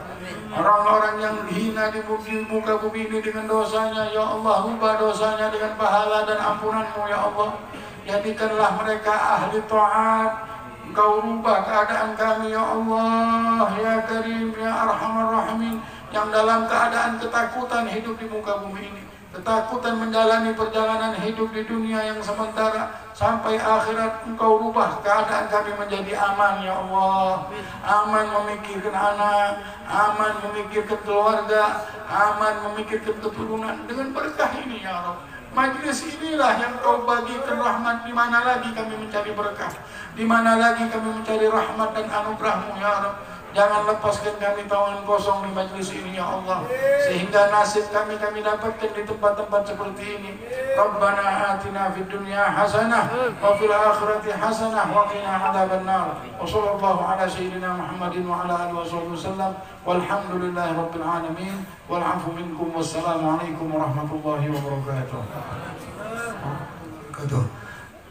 orang-orang yang hina di muka bumi ini dengan dosanya, ya Allah, rubah dosanya dengan pahala dan ampunanmu. Ya Allah, jadikanlah mereka ahli taat. Engkau rubah keadaan kami. Ya Allah, ya Karim, ya Arhamar Rahimin, yang dalam keadaan ketakutan hidup di muka bumi ini, ketakutan menjalani perjalanan hidup di dunia yang sementara sampai akhirat. Engkau rubah keadaan kami menjadi aman. Ya Allah, aman memikirkan anak, aman memikirkan keluarga, aman memikirkan keturunan dengan berkah ini. Ya Rabb, majlis inilah yang kau bagikan rahmat. Di mana lagi kami mencari berkah, di mana lagi kami mencari rahmat dan anugerahmu. Ya Rabb, jangan lepaskan kami tangan kosong di majlis ini. Ya Allah, sehingga nasib kami dapatkan di tempat-tempat seperti ini. Rabbana atina fid dunya hasanah wa fil akhirati hasanah wa qina adzabannar. Wa sallallahu ala sayyidina Muhammadin wa ala alihi wasallam. Walhamdulillahi rabbil alamin. Wal 'afu minkum. Wassalamu alaikum warahmatullahi wabarakatuh.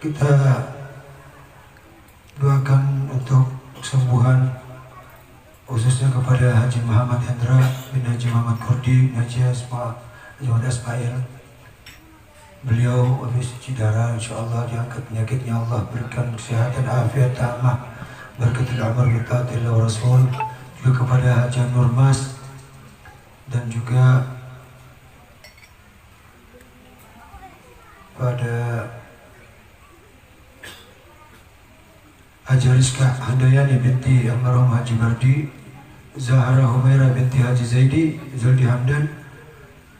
Kita doakan untuk kesembuhan khususnya kepada Haji Muhammad Hendra bin Haji Muhammad Kurdi bin Haji Muhammad Asmail. Beliau habis cuci darah, insyaallah diangkat penyakitnya. Allah berikan kesehatan, afiat, tamah, berkatul umur, berkatul Rasul. Juga kepada Haji Nurmas dan juga pada Haji Rizka Handayani binti almarhum Haji Mardi, Zahra Humaira binti Haji Zaidi Zaldi Hamdan,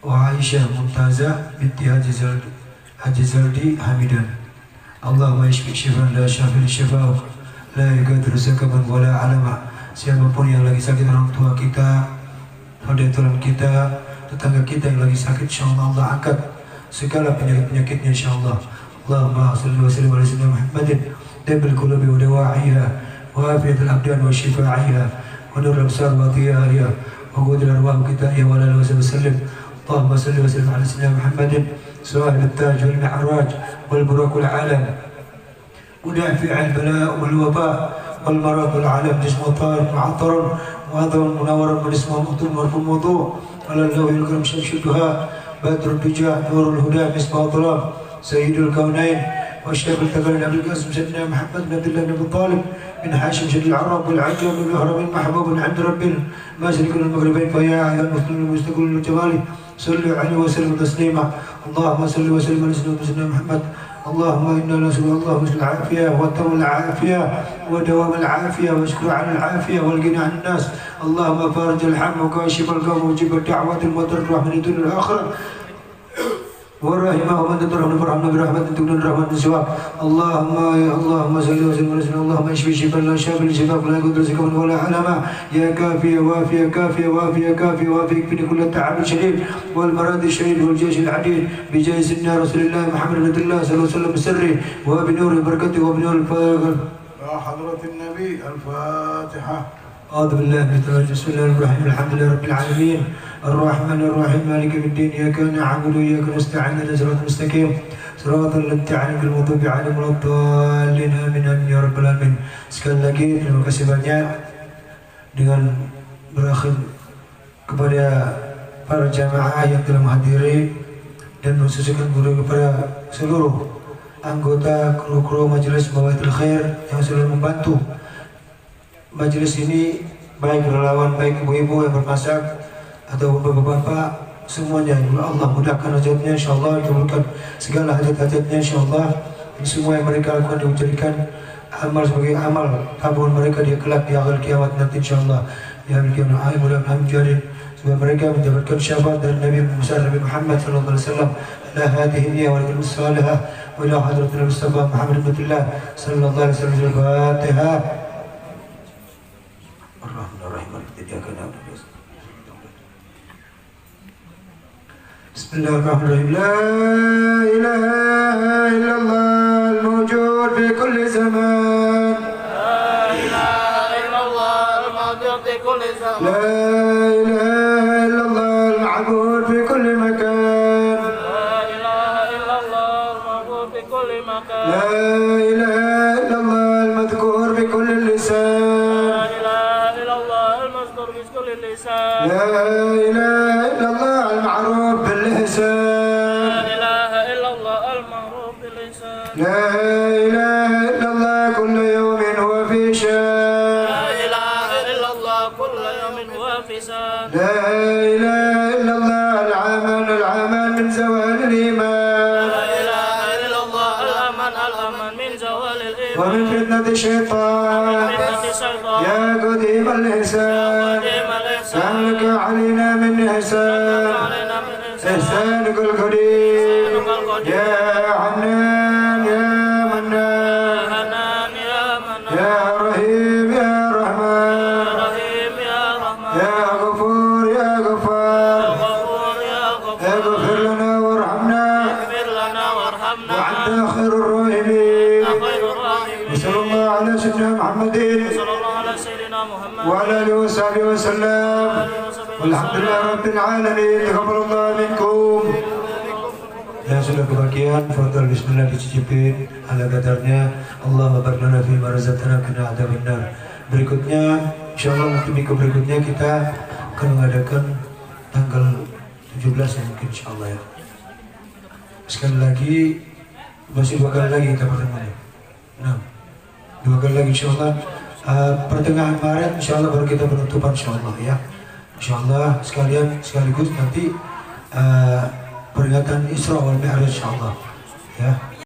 wa Aisyah Mumtazah binti Haji Zaldi Hamidan. Allahumma ishfi shifan la syafi syifau la yughadiru saqaman wala alama. Siapapun yang lagi sakit, orang tua kita, saudara kita, tetangga kita yang lagi sakit, insyaallah Allah angkat segala penyakit-penyakitnya insyaallah. Allahumma shalli wa sallim ala sayyidina Muhammadin tabil qulubi wa dawa'iha wa afiyatul abdan wa shifaa'iha wa nurul absar wa dhiyariha wa qudil arwah kita ya wa ala alihi wa sallam. Allahumma shalli wa sallim ala sayyidina Muhammadin sahib at-taj wal mi'raj wal buraq wal alam ودافع البلاء والوباء والمرض والعالم جسم طارق معطر وهذا منور والاسم مطلوب مرفوع موضوع على اللوح الكرم شمس الدهاء بدر الدجى نور الهدى مصباح الظلام سيد الكونين والشيخ الثقلين عبد القاسم سيدنا محمد بن عبد الله بن ابي طالب من هاشم شد العرب والعجم من الهرم محبوب عند رب المشرق والمغربين فيا ايها المسلمين المستقبلين الجمالي صلوا عليه وسلم تسليما. اللهم صل وسلم على سيدنا محمد. اللهم انا نسال الله العافيه وتم العافيه ودوام العافيه واشكر على العافيه والغنى عن الناس. اللهم فارج الهم وكاشف الغم وجب الدعوات المضر من الدنيا والاخره والرحمة ومن ترحمنا فرحمنا برحمة تكون رحمة سواك. اللهم صل وسلم على سيدنا. اللهم اشفي شفاء لا شافي لشفاء ولا يقدر سكون ولا علامة يا كافية وافية كافية وافية كافية وافيك من كل التعب الشديد والمرض الشديد والجيش العديد بجاه سيدنا رسول الله محمد رسول الله صلى الله عليه وسلم بسره وبنور بركته وبنور الفضل. يا حضرة النبي الفاتحة. أعوذ بالله من الشيطان الرجيم. بسم الله الرحمن الرحيم. الحمد لله رب العالمين الرحمن الرحيم مالك يوم الدين إياك نعبد وإياك نستعين اهدنا الصراط المستقيم صراط الذين أنعمت المغضوب عليهم ولا الضالين آمين آمين ya rabbal alamin. Sekali lagi terima kasih banyak dengan berakhir kepada para jamaah yang telah menghadiri dan mensucikan guru kepada seluruh anggota kru majelis Bawaidul Khair yang selalu membantu majelis ini, baik relawan, baik ibu-ibu yang bermasak atau bapak-bapak, semuanya. Allah mudahkan hajatnya insyaallah, dikabulkan segala hajat-hajatnya insyaallah. Semua yang mereka lakukan dijadikan amal sebagai amal tabungan mereka di kelak di akhir kiamat nanti insyaallah. Ya mudah-mudahan mudah-mudahan menjadi supaya mereka mendapatkan syafaat dari Nabi besar Nabi Muhammad sallallahu alaihi wasallam. La hadhihi niyya wa al salihah wa ila hadratil Mustafa Muhammad bin Abdullah sallallahu alaihi wasallam. Al-Fatihah. Bismillahirrahmanirrahim. La ilaha illallah al-mawjud fi kulli zaman. La ilaha illallah al-mawjud fi kulli zaman. La ilaha illallah al-ma'bud fi kulli makan. La ilaha illallah al-ma'bud fi kulli makan. La ilaha illallah al-madhkur fi kulli lisan. La ilaha illallah al-mazkur fi kulli lisan. La ilaha illallah al-ma'ruf bil ihsan. La ilaha illallah al-ma'ruf bil ihsan. La ilaha illallah kullu yawmin huwa fi shan. La ilaha illallah kullu yawmin huwa fi shan. La ilaha illallah al-aman min zawal al-iman. La ilaha illallah al-aman min zawal al-iman. Wa min fitnati shaytan. Ya qadim al-ihsan. سألك علينا من إحسان إحسانك القدير يا حنان يا منان يا رحيم يا رحمن يا غفور يا غفار اغفر لنا وارحمنا وأنت خير الراحمين. وصلى الله على سيدنا محمد وعلى آله وصحبه وسلم والحمد لله رب العالمين. تقبل الله منكم. Yang sudah kebagian, fadhal bismillah dicicipin ala kadarnya. Allah barik lana fi ma razaqtana qina adzabannar. Berikutnya insyaallah minggu berikutnya kita akan mengadakan tanggal 17 ya mungkin insyaallah ya. Sekali lagi masih 2 kali lagi kita pertemuan. Nah, 2 kali lagi insyaallah. Pertengahan Maret insyaallah baru kita penutupan insyaallah ya. Insyaallah sekaligus nanti peringatan Isra wal Mi'raj insyaallah ya.